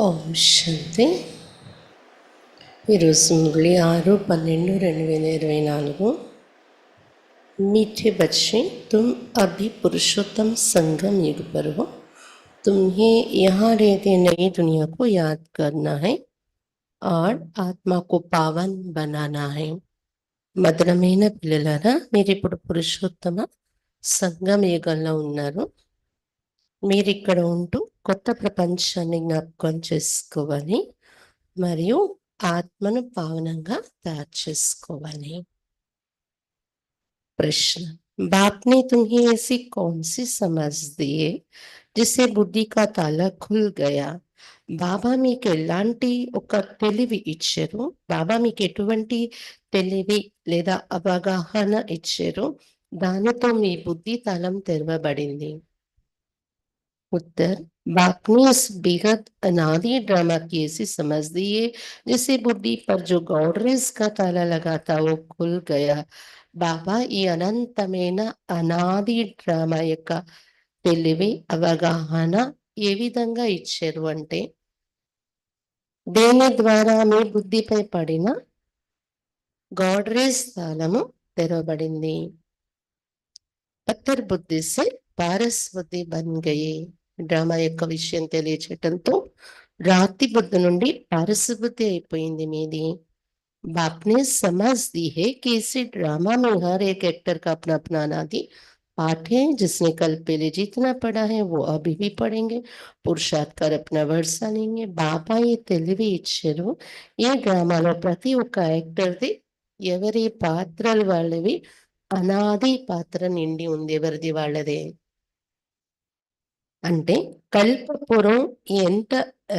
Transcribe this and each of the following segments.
ఓం శాంతి. ఈరోజు మురళి 6/12/2024. मीठे बच्चे, तुम अभी पुरुषोत्तम संगम युग पर हो. तुम्हें यहाँ रहते नई दुनिया को याद करना है और ఆత్మ को पावन बनाना है. మధురమైన పిల్లలారా, మీరు ఇప్పుడు పురుషోత్తమ సంగమ యుగంలో ఉన్నారు. మీరు ఇక్కడ ఉంటూ కొత్త ప్రపంచాన్ని జ్ఞాపకం చేసుకోవాలి మరియు ఆత్మను పావనంగా తయారు చేసుకోవాలి. प्रश्न, बाप ने तुम्हें ऐसी कौन सी समझ दी है जिससे बुद्धि का ताला खुल गया? బాబా మీకు ఎలాంటి ఒక తెలివి ఇచ్చారు? బాబా మీకు ఎటువంటి తెలివి లేదా అవగాహన ఇచ్చారు దానితో మీ బుద్ధి తాళం తెరవబడింది? उत्तर, बाप ने इस बेहद अनादि ड्रामा की ऐसी समझ दी है जिससे बुद्धि पर जो गॉडरेज का ताला लगा था वो खुल गया. బాబా ఈ అనంతమైన అనాది డ్రామా యొక్క తెలివి అవగాహన ఏ విధంగా ఇచ్చారు అంటే, దేని ద్వారా మీ బుద్ధిపై పడిన గోడ్రేజ్ తాళము తెరవబడింది. పత్తర్ బుద్ధి సే పారస్ బుద్ధి బన్ గయే. డ్రామా యొక్క విషయం తెలియచేయటంతో రాతి బుద్ధి నుండి పారస్ బుద్ధి అయిపోయింది మీది. बाप ने समझ दी है कि इसी ड्रामा में हर एक एक्टर का अपना अपना अनादि पाठ है. जिसने कल पहले जितना पढ़ा है वो अभी भी पढ़ेंगे, पुरुषार्थ कर अपना वर्षा लेंगे. బాబా ఈ తెలివి ఇచ్చారు. ఈ డ్రామాలో ప్రతి ఒక్క యాక్టర్ది ఎవరి పాత్రలు వాళ్ళవి అనాది పాత్ర నిండి ఉంది. ఎవరిది వాళ్ళదే అంటే కల్పపూర్వం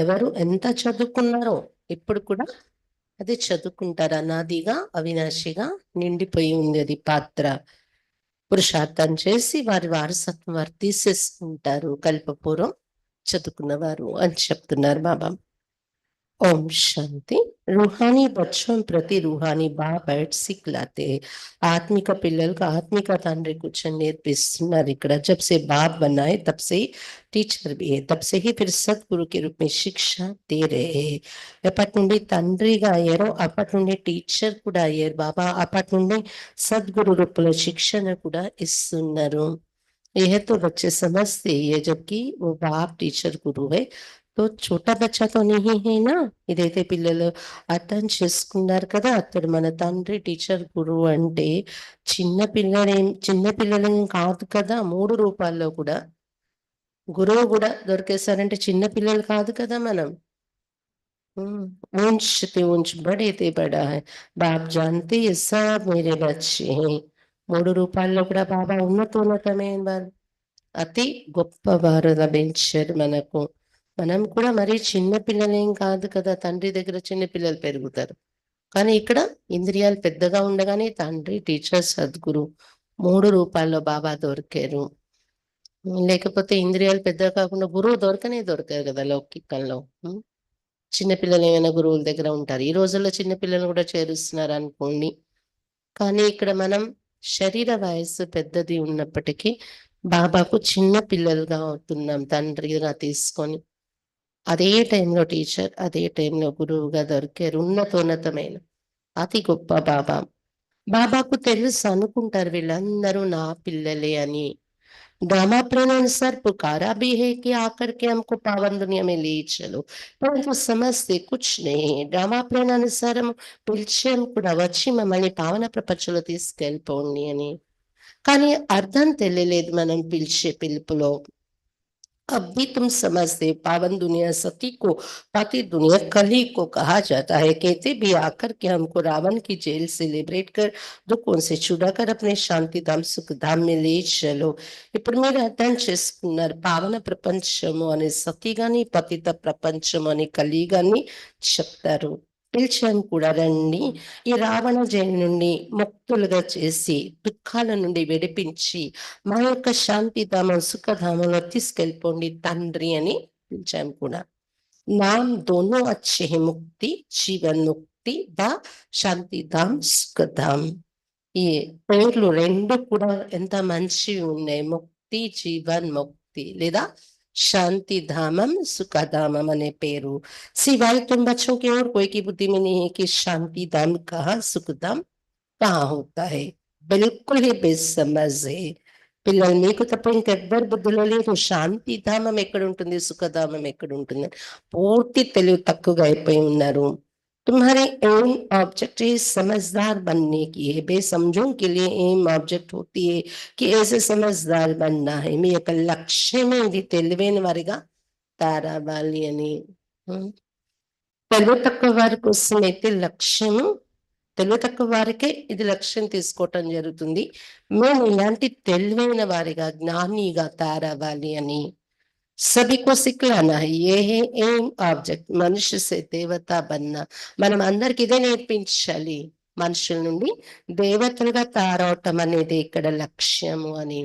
ఎవరు ఎంత చదువుకున్నారో ఇప్పుడు కూడా అది చదువుకుంటారు. అనాదిగా అవినాశిగా నిండిపోయి ఉంది అది పాత్ర. పురుషార్థం చేసి వారి వారసత్వం వారు తీసేసుకుంటారు కల్పపూర్వం చదువుకున్నవారు అని చెప్తున్నారు బాబా. ओम शांति. रूहानी बच्चों प्रति रूहानी बाप बैठ सिखलाते हैं. आत्मिक పిల్లలకు ఆత్మిక తండ్రి కూర్చొని నేర్పిస్తున్నారు ఇక్కడ. जब से बाप बनाए तब से टीचर भी है, तब से ही फिर सदगुरु के रूप में शिक्षा दे रहे हैं. ఎప్పటి నుండి తండ్రిగా అయ్యారో అప్పటి నుండి టీచర్ కూడా అయ్యారు బాబా. అప్పటి నుండి సద్గురు రూపంలో శిక్షణ కూడా ఇస్తున్నారు. यह तो बच्चे समझते ही है, जबकि वो बाप टीचर गुरु है. तो छोटा बच्चा तो नहीं है ना. ఇదైతే పిల్లలు అర్థం చేసుకున్నారు కదా. అతడు మన తండ్రి టీచర్ గురువు అంటే చిన్న పిల్లలేం కాదు కదా. 3 రూపాల్లో కూడా గురువు కూడా దొరికేశారంటే చిన్న పిల్లలు కాదు కదా మనం. ऊंच ते ऊंच बड़े ते बड़ा है, बाप जानते ये सब मेरे बच्चे हैं. 3 రూపాల్లో కూడా బాబా ఉన్నతమైన వారు, అతి గొప్పవారు లభించారు మనకు. మనం కూడా మరీ చిన్న పిల్లలేం కాదు కదా. తండ్రి దగ్గర చిన్న పిల్లలు పెరుగుతారు, కానీ ఇక్కడ ఇంద్రియాలు పెద్దగా ఉండగానే తండ్రి టీచర్ సద్గురు 3 రూపాల్లో బాబా దొరికారు. లేకపోతే ఇంద్రియాలు పెద్దగా కాకుండా గురువు దొరకరు కదా లౌకికంలో. చిన్నపిల్లలు ఏమైనా గురువుల దగ్గర ఉంటారు. ఈ రోజుల్లో చిన్నపిల్లలు కూడా చేరుస్తున్నారు అనుకోండి. కానీ ఇక్కడ మనం శరీర వయస్సు పెద్దది ఉన్నప్పటికీ బాబాకు చిన్న పిల్లలుగా అవుతున్నాం తండ్రిగా తీసుకొని. అదే టైంలో టీచర్, అదే టైంలో గురువుగా దొరికారు. ఉన్నతమైన అతి గొప్ప బాబా. బాబాకు తెలుసు అనుకుంటారు వీళ్ళందరూ నా పిల్లలే అని. ड्रामा प्रण अनुसार पुकारा भी है कि आकर के हमको पावन दुनिया में ले चलो, परंतु समझते कुछ नहीं. డ్రామా ప్లాన్ అనుసారం పిలిచాం కూడా, వచ్చి మమ్మల్ని పావన ప్రపంచంలో తీసుకెళ్ళిపోండి అని. కానీ అర్థం తెలియలేదు మనం పిలిచే పిలుపులో. अब भी तुम समझते पावन दुनिया सती को पाती दुनिया कली को कहा जाता है. कहते भी आकर के हमको रावण की जेल से लिबरेट कर दुखों से छुड़ाकर अपने शांति धाम सुख धाम में ले चलो. ఇప్పుడు మీరు అర్థం చేసుకున్నారు. పావన ప్రపంచము అనే సతి గాని పతిత ప్రపంచము అనే కలి గాని చెప్తారు. పిలిచాను కూడా, రండి ఈ రావణ జైలు నుండి ముక్తులుగా చేసి దుఃఖాల నుండి విడిపించి మా యొక్క శాంతిధామం సుఖధామంలో తీసుకెళ్ళిపోండి తండ్రి అని పిలిచాం కూడా. నామ్ దోనో అచ్చే హై, ముక్తి జీవన్ ముక్తి ద శాంతిధామ్ సుఖధామ్. ఈ పేర్లు 2 కూడా ఎంత మంచి ఉన్నాయి. ముక్తి జీవన్ ముక్తి లేదా शांति धामम सुखधामम अने पेरू। सिवाय तुम बच्चों के और कोई की बुद्धि में नहीं है कि शांति धाम कहाँ, सुख धाम कहाँ होता है। बिल्कुल ही बेसमझ है। పిల్లలు మీకు తప్ప ఇంకెవ్వరు బుద్ధిలో లేదు శాంతి ధామం ఎక్కడ ఉంటుంది, సుఖధామం ఎక్కడ ఉంటుంది, పూర్తి తెలివి తక్కువగా అయిపోయి ఉన్నారు. तुम्हारे एम ऑब्जेक्ट है समझदार बनने की है, बेसमझों के लिए एम ऑब्जेक्ट होती है कि ऐसे समझदार बनना है. మీ యొక్క లక్ష్యమే ఇది తెలివైన వారిగా తారావాలి అని. తెలివి తక్కువ వారి కోసం అయితే లక్ష్యము, తెలివి తక్కువ వారికే ఇది లక్ష్యం తీసుకోవటం జరుగుతుంది. మేము ఇలాంటి తెలివైన వారిగా జ్ఞానిగా తయారవ్వాలి అని. सभी को सिखलाना है, ये है एम ऑब्जेक्ट. మనిషి से దేవత బన్నా, మనం అందరికి ఇదే నేర్పించాలి. మనుషుల నుండి దేవతలుగా తయారవటం అనేది ఇక్కడ లక్ష్యము అని.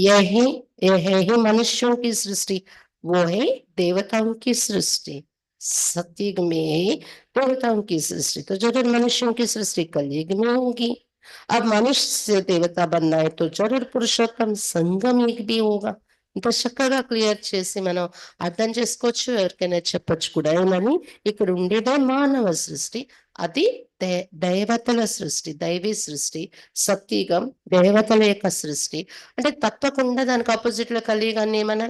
यही यही ही मनुष्यों की सृष्टि, वो है देवताओं की सृष्टि. सतयुग में देवताओं की सृष्टि, तो जरूर मनुष्यों की सृष्टि कलयुग में होगी. अब मनुष्य से देवता बनना है तो जरूर पुरुषोत्तम संगम युग भी होगा. ఇంత చక్కగా క్లియర్ చేసి మనం అర్థం చేసుకోవచ్చు, ఎవరికైనా చెప్పొచ్చు కూడా. ఏమని, ఇక్కడ ఉండేదే మానవ సృష్టి, అది దేవతల సృష్టి, దైవీ సృష్టి. సత్యుగం దేవతల యొక్క సృష్టి. అంటే తప్పకుండా దానికి ఆపోజిట్ లో కలిగానే ఏమన్నా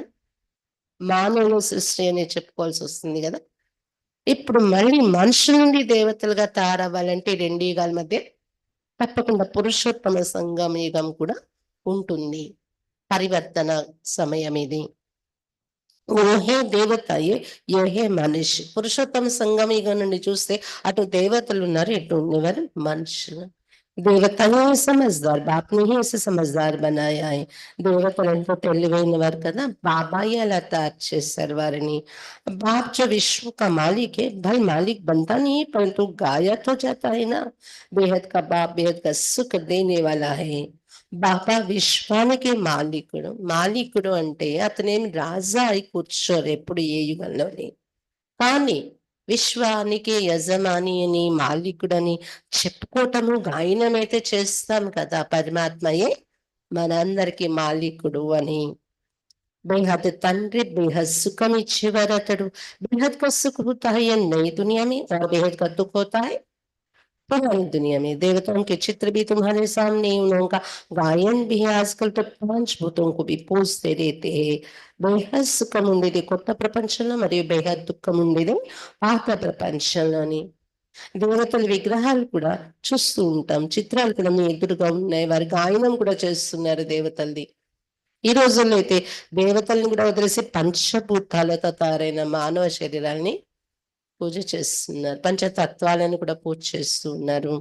మానవుల సృష్టి అని చెప్పుకోవాల్సి వస్తుంది కదా. ఇప్పుడు మళ్ళీ మనుషుల నుండి దేవతలుగా తయారవ్వాలంటే రెండు యుగాల మధ్య తప్పకుండా పురుషోత్తమ సంగమ యుగం కూడా ఉంటుంది. పరివర్తన సమయం ఇది. ఓహే దేవత, ఏ మనిషి. పురుషోత్తమ సంగమ యుగం నుండి చూస్తే అటు దేవతలు ఉన్నారు, ఇటు ఉన్నవారు మనుషులు. దేవతనే సమझदार, बाप ने ही ऐसे समझदार बनाया है. దేవతలు ఎంతో తెలివైన వారు కదా, బాబాయి అలా తయారు చేశారు వారిని. बाप जो विश्व का मालिक है, भाई मालिक बनता नहीं परंतु गायब हो जाता है ना. बेहद का बाप बेहद का सुख देने वाला है. బాబా విశ్వానికి మాలికుడు. మాలికుడు అంటే అతనేమి రాజా అయి కూర్చోరు ఎప్పుడు ఏ యుగంలోని. కానీ విశ్వానికి యజమాని అని, మాలికుడని చెప్పుకోవటము, గాయనం అయితే చేస్తాం కదా, పరమాత్మయే మనందరికి మాలికుడు అని. బేహద్ తండ్రి బేహద్ సుఖం ఇచ్చేవారు అతడు. బేహద్ కా సుఖ होता है ये नई दुनिया में और बेहद का दुख होता है पुरानी दुनिया में. देवताओं के चित्र भी तुम्हारे सामने, उनका गायन भी है. आजकल तो पांच भूतों को भी पूजते रहते हैं. బేహద్ సుఖం ఉండేది కొత్త ప్రపంచంలో, మరియు బేహద్ దుఃఖం ఉండేది పాత ప్రపంచంలోని. దేవతల విగ్రహాలు కూడా చూస్తూ ఉంటాం, చిత్రాలు కూడా మీ ఎదురుగా ఉన్నాయి. వారి గాయనం కూడా చేస్తున్నారు దేవతల్ది. ఈ రోజుల్లో అయితే దేవతల్ని కూడా వదిలేసి పంచభూతాలతో తయారైన మానవ శరీరాన్ని పూజ చేస్తున్నారు, పంచతత్వాలను కూడా పూజ చేస్తూ ఉన్నారు.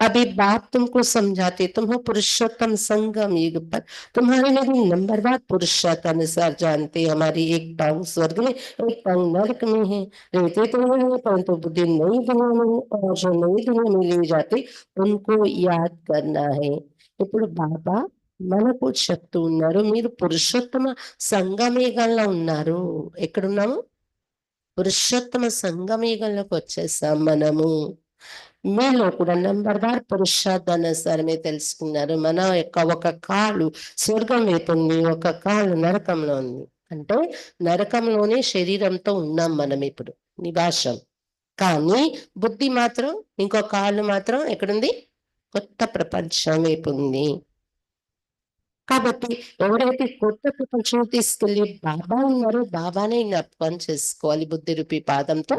अभी बाप तुमको समझाते, तुम हो पुरुषोत्तम संगम युग पर. तुम्हारे लिए नंबरवार पुरुषार्थ अनुसार जानते, हमारी एक टांग स्वर्ग में एक टांग नरक में है. रहते तो है परंतु बुद्धि नई दुनिया में है, और जो नई दुनिया में ले जाते उनको याद करना है. ఇప్పుడు బాబా మనకు చెప్తూ ఉన్నారు, మీరు పురుషోత్తమ సంగమేగంలో ఉన్నారు. ఎక్కడున్నాము? పురుషోత్తమ సంగమేగంలోకి వచ్చేసాం మనము. మీలో కూడా నంబర్వార్ పురుషార్థానుసారమే తెలుసుకున్నారు. మన యొక్క ఒక కాలు స్వర్గం వైపు ఉంది, ఒక కాలు నరకంలో ఉంది. అంటే నరకంలోనే శరీరంతో ఉన్నాం మనం ఇప్పుడు నివాసం. కానీ బుద్ధి మాత్రం, ఇంకో కాలు మాత్రం ఎక్కడుంది? కొత్త ప్రపంచం వైపు ఉంది. కాబట్టి ఎవరైతే కొత్త ప్రపంచం తీసుకెళ్లి బాబా ఉన్నారో బాబానే జ్ఞాపకం చేసుకోవాలి. బుద్ధి రూపీ పాదంతో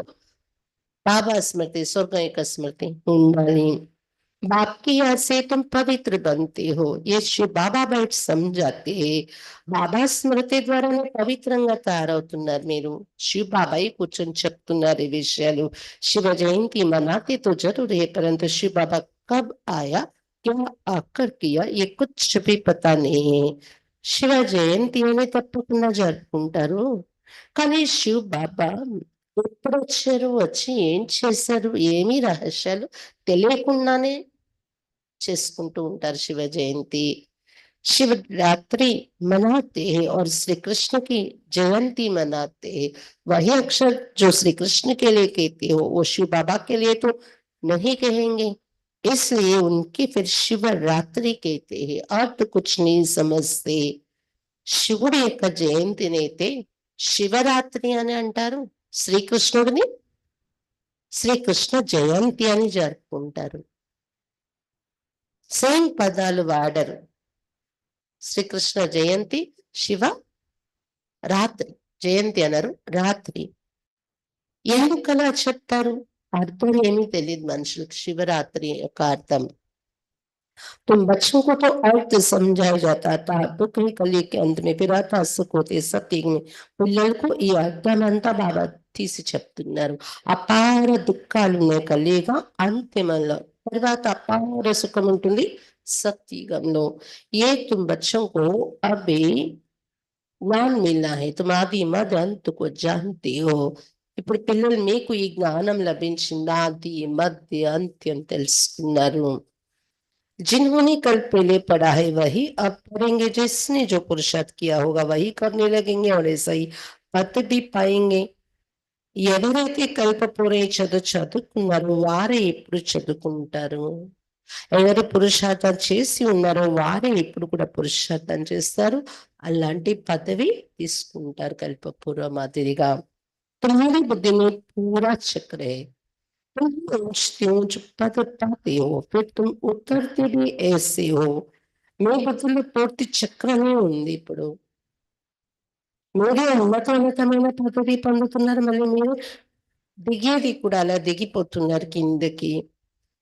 बाबा स्मृति, स्वर्ग एक स्मृति ఉండాలి. बाप की याद से तुम पवित्र बनते हो, ये शिव बाबा బయట समझाते. బాబా స్మృతి ద్వారానే పవిత్రంగా తయారవుతున్నారు మీరు. శివ బాబాయి కూర్చొని చెప్తున్నారు ఈ విషయాలు. శివ జయంతి मनाते तो जरूर है परंतु शिव बाबा कब आया, क्या आकर किया, ये कुछ भी पता नहीं है. శివ జయంతి అని తప్పకుండా జరుపుకుంటారు, కానీ శివ బాబా ఎప్పుడు వచ్చారు, వచ్చి ఏం చేశారు, ఏమీ రహస్యాలు తెలియకుండానే చేసుకుంటూ ఉంటారు శివ జయంతి. शिवरात्रि मनाते हैं और श्री कृष्ण की जयंती मनाते हैं. वही अक्षर जो श्री कृष्ण के लिए कहते हो वो शिव बाबा के लिए तो नहीं कहेंगे, इसलिए उनकी फिर शिवरात्रि कहते हैं. और तो कुछ नहीं समझते. శివుడి యొక్క జయంతినైతే శివరాత్రి అని అంటారు. శ్రీకృష్ణుడిని శ్రీకృష్ణ జయంతి అని జరుపుకుంటారు. సేమ్ పదాలు వాడరు. శ్రీకృష్ణ జయంతి, శివ రాత్రి. జయంతి అనరు, రాత్రి. ఎందుకలా చెప్తారు? అర్థం ఏమీ తెలియదు మనుషులకు శివరాత్రి యొక్క అర్థం. तुम बच्चों को तो अर्थ समझाया जाता था, दुख ही कली के अंत में फिर आता సుఖ होते సత్యుగ में పిల్లలకు ఈ అర్థమంతా బాబా తీసి చెప్తున్నారు. అపార దుఃఖాలు ఉన్నాయి కలియుగ అంతిమంలో, తర్వాత అపార సుఖం ఉంటుంది సత్యుగంలో. ఏ तुम बच्चों को अभी ज्ञान मिला है तुम आदि मध्य अंत को जानते हो. ఇప్పుడు పిల్లలు మీకు ఈ జ్ఞానం లభించింది, ఆది మధ్య అంత్యం తెలుసుకున్నారు. जिन्होंने कल पहले पढ़ा है वही अब पढ़ेंगे, जिसने जो पुरुषार्थ किया होगा वही करने लगेंगे और ऐसा ही पद भी पाएंगे. ఎవరైతే కల్పపూరే చదువుకున్నారో వారే ఇప్పుడు చదువుకుంటారు. ఎవరు పురుషార్థం చేసి ఉన్నారో వారే ఇప్పుడు కూడా పురుషార్థం చేస్తారు. అలాంటి పదవి తీసుకుంటారు కల్పపూర్వ మాదిరిగా. तुम्हारी बुद्धि में पूरा चक्र है, तुम सोचते हो जो पद पाते हो फिर तुम उतरते भी ऐसे हो. మీ బుద్ధిలో పూర్తి చక్రమే ఉంది. ఇప్పుడు మీరే ఉన్నతోన్నతమైన పదవి పొందుతున్నారు, మళ్ళీ మీరు దిగేది కూడా అలా దిగిపోతున్నారు కిందకి.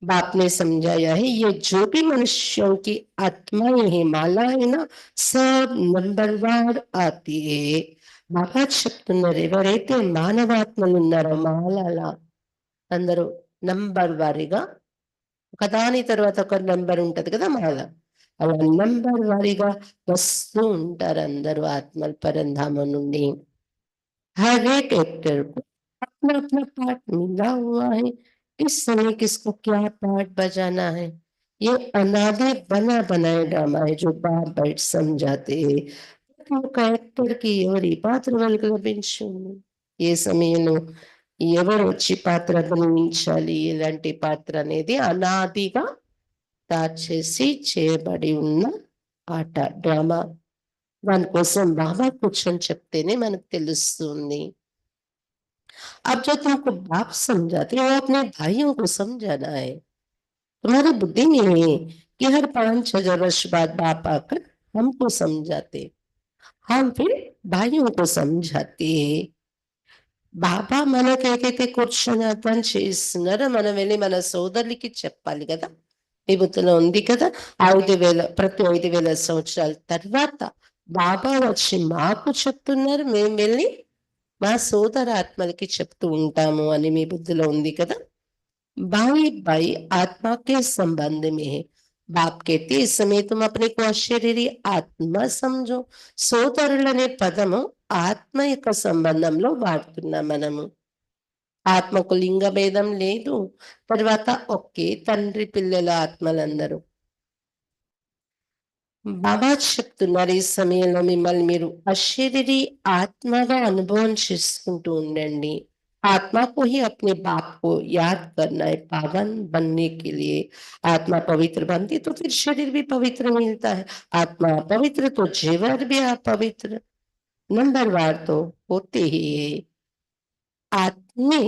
बाप ने समझाया है ये जो भी मनुष्यों की आत्माएं हैं मालाएं ना सब नंबरवार आती है. బాబా చెప్తున్నారు ఎవరైతే మానవాత్మలు ఉన్నారో మాలల అందరూ నంబర్ వారీగా ఒకదాని తర్వాత ఒక నంబర్ ఉంటది కదా మాల, అలా నంబర్ వారీగా వస్తూ ఉంటారు అందరూ ఆత్మల పరంధామం నుండి. हर एक एक्टर को अपना अपना पार्ट मिला हुआ है. इस समय किसको क्या पार्ट बजाना है ये अनादि बना बनाया ड्रामा है जो बार बार समझाते हैं. ఒక యాక్టర్కి ఎవరి పాత్ర వాళ్ళకి లభించింది, ఏ సమయంలో ఎవరు వచ్చి పాత్ర అభినయించాలి, ఎలాంటి పాత్ర అనేది అనాదిగా తయారు చేసి చేయబడి ఉన్న ఆట డ్రామా. దానికోసం బాబా కూర్చొని చెప్తేనే మనకు తెలుస్తుంది. अब जो तुमको बाप समझाते हो अपने भाइयों को समझाना है. तुम्हारी बुद्धि में है कि हर 5,000 वर्ष बाद बाप आकर हमको समझाते, हम फिर भाइयों को समझाते हैं. బాబా మనకైతే కూర్చొని అర్థం చేస్తున్నారో మనం వెళ్ళి మన సోదరులకి చెప్పాలి కదా. విభూతిలో ఉంది కదా 5,000 ప్రతి 5,000 సంవత్సరాల తర్వాత బాబా వచ్చి మాకు చెప్తున్నారు, మేము వెళ్ళి మా సోదర ఆత్మలకి చెప్తూ ఉంటాము అని మీ బుద్ధిలో ఉంది కదా. भाई भाई आत्मा के संबंध में है. बाप कहते इस समय तुम अपने को అశరీరి ఆత్మ समझो. సోదరులనే పదము ఆత్మ యొక్క సంబంధంలో వాడుతున్నాం మనము. ఆత్మకు లింగ భేదం లేదు. తర్వాత ఒకే తండ్రి పిల్లల ఆత్మలందరూ. బాబా చెప్తున్నారు ఈ సమయంలో మిమ్మల్ని మీరు అశరీరి ఆత్మగా అనుభవం చేసుకుంటూ ఉండండి. आत्मा को ही अपने बाप को याद करना है पावन बनने के लिए. आत्मा पवित्र बनती तो फिर शरीर भी पवित्र मिलता है. आत्मा पवित्र तो जीवन भी अपवित्र. नंबरवार तो होते ही है. ఆత్మే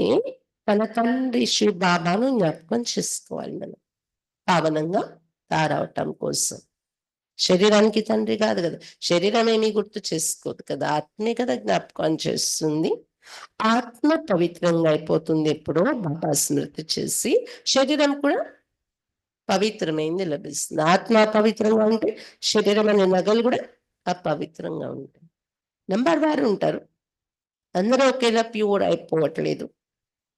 తన తండ్రి శ్రీ బాబాను జ్ఞాపకం చేసుకోవాలి మనం పావనంగా తయారవటం కోసం. శరీరానికి తండ్రి కాదు కదా, శరీరం ఏమీ గుర్తు చేసుకోదు కదా, ఆత్మే కదా జ్ఞాపకం చేస్తుంది. ఆత్మ పవిత్రంగా అయిపోతుంది ఎప్పుడో బాబా స్మృతి చేసి, శరీరం కూడా పవిత్రమైంది లభిస్తుంది. ఆత్మ పవిత్రంగా ఉంటే శరీరం అనే నగలు కూడా అపవిత్రంగా ఉంటాయి. నంబర్ వారు ఉంటారు, అందరూ ఒకేలా ప్యూర్ అయిపోవట్లేదు.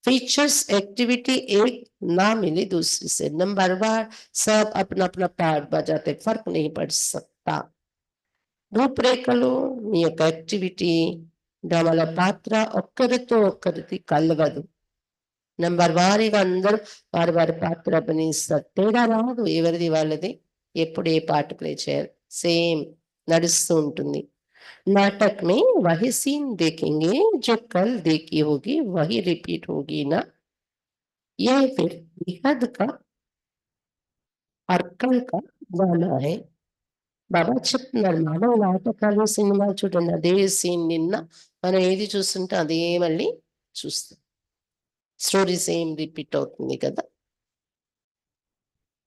फीचर्स एक्टिविटी एक ना मिली दूसरी से, नंबरवार सब अपना अपना पार्ट बजाते, फर्क नहीं पड़ सकता. రూపురేఖలు మీ యొక్క యాక్టివిటీ డ్రామాల పాత్ర ఒక్కరితో ఒక్కరిది కలవదు. నంబర్ వారీగా అందరూ వారి వారి పాత్ర అభినయిస్తారు. తేడా రాదు, ఎవరిది వాళ్ళది. ఎప్పుడు ఏ పాట ప్లే చేయాలి సేమ్ నడుస్తూ ఉంటుంది. नाटक में वही सीन देखेंगे जो कल देखी होगी वही रिपीट होगी ना. यह फिर बेहद का और कल का गाना है. బాబా చెప్తున్నారు మానవ నాటకాలు సినిమాలు చూడండి అదే సీన్ నిన్న మనం ఏది చూస్తుంటే అదే మళ్ళీ చూస్తాం. స్టోరీ సేమ్ రిపీట్ అవుతుంది కదా.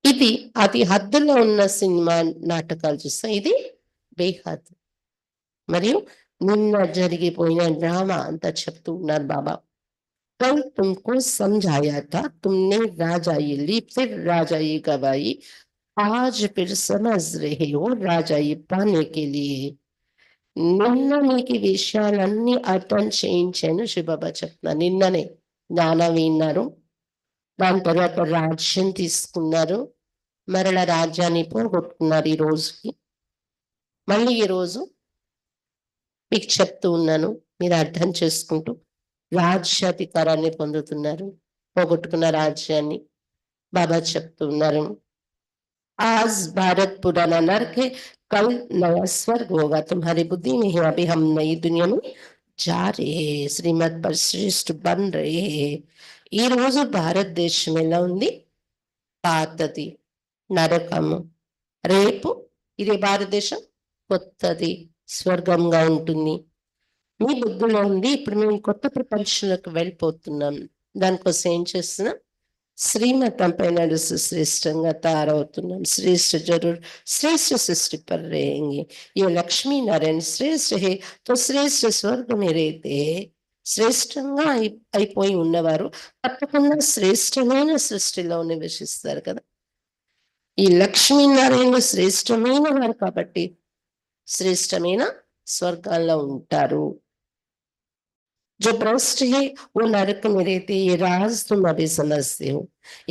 ఇది అది హద్దులో ఉన్న సినిమా నాటకాలు చూస్తాం. ఇది బేహద్. మరియు నిన్న జరిగిపోయిన డ్రామా అంతా చెప్తూ ఉన్నారు బాబా. कल तुमको समझाया था, तुमने राजाई ली, फिर राजाई गवाई, आज फिर समझ रहे हो राजाई पाने के लिए. నిన్న మీకు ఈ విషయాలన్నీ అర్థం చేయించాను శివబాబా చెప్తున్నారు. నిన్ననే జ్ఞానం విన్నారు, దాని తర్వాత రాజ్యం తీసుకున్నారు, మరల రాజ్యాన్ని పోగొట్టుకున్నారు. ఈ రోజుకి మళ్ళీ ఈ రోజు మీకు చెప్తూ ఉన్నాను, మీరు అర్థం చేసుకుంటూ రాజ్యాధికారాన్ని పొందుతున్నారు, పోగొట్టుకున్న రాజ్యాన్ని బాబా చెప్తూ ఉన్నారు. आज भारत पुराना नर्क है, कल नया स्वर्ग होगा, तुम्हारी बुद्धि में है, अभी हम नई दुनिया में जा रहे हैं, श्रीमत पर श्रेष्ठ बन रहे हैं. ఈ రోజు భారతదేశం ఎలా ఉంది? పాతది, నరకము. రేపు ఇదే భారతదేశం కొత్తది, స్వర్గంగా ఉంటుంది. మీ బుద్ధిలో ఉంది ఇప్పుడు మేము కొత్త ప్రపంచంలోకి వెళ్ళిపోతున్నాం. దానికోసం ఏం చేస్తున్నాం? श्रीमतम पे नడుస్తూ శ్రేష్టంగా తయారవుతున్నాం. శ్రేష్ఠ జరూర్ श्रेष्ठ सृष्टि पर रहेंगे. ये लक्ष्मी नारायण श्रेष्ठ है तो श्रेष्ठ स्वर्ग में रहते हैं. శ్రేష్టంగా అయిపోయి ఉన్నవారు తప్పకుండా శ్రేష్టమైన సృష్టిలో నివసిస్తారు కదా. ఈ లక్ష్మీనారాయణ శ్రేష్టమైన వారు కాబట్టి శ్రేష్టమైన స్వర్గాల్లో ఉంటారు. जो भ्रष्ट है वो नरक में रहते, ये राज तुम अभी समझते हो.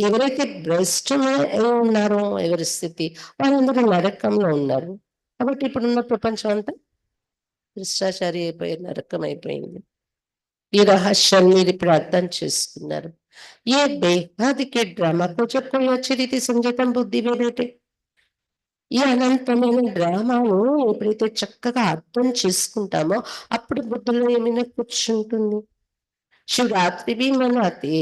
ఎవరైతే భ్రష్టమే ఉన్నారో ఎవరి స్థితి వాళ్ళందరూ నరకంలో ఉన్నారు. కాబట్టి ఇప్పుడున్న ప్రపంచం అంతా భ్రష్టాచారి అయిపోయి నరకం అయిపోయింది. ఈ రహస్యాన్ని మీరు ఇప్పుడు అర్థం చేసుకున్నారు. ఏ బేహద్కి డ్రామా को जब कोई अच्छी रीति समझे तब बुद्धि में बैठे. ఈ అనంతమైన డ్రామాను ఎప్పుడైతే చక్కగా అర్థం చేసుకుంటామో అప్పుడు బుద్ధిలో ఏమైనా కూర్చుంటుంది. शिवरात्रि भी मनाते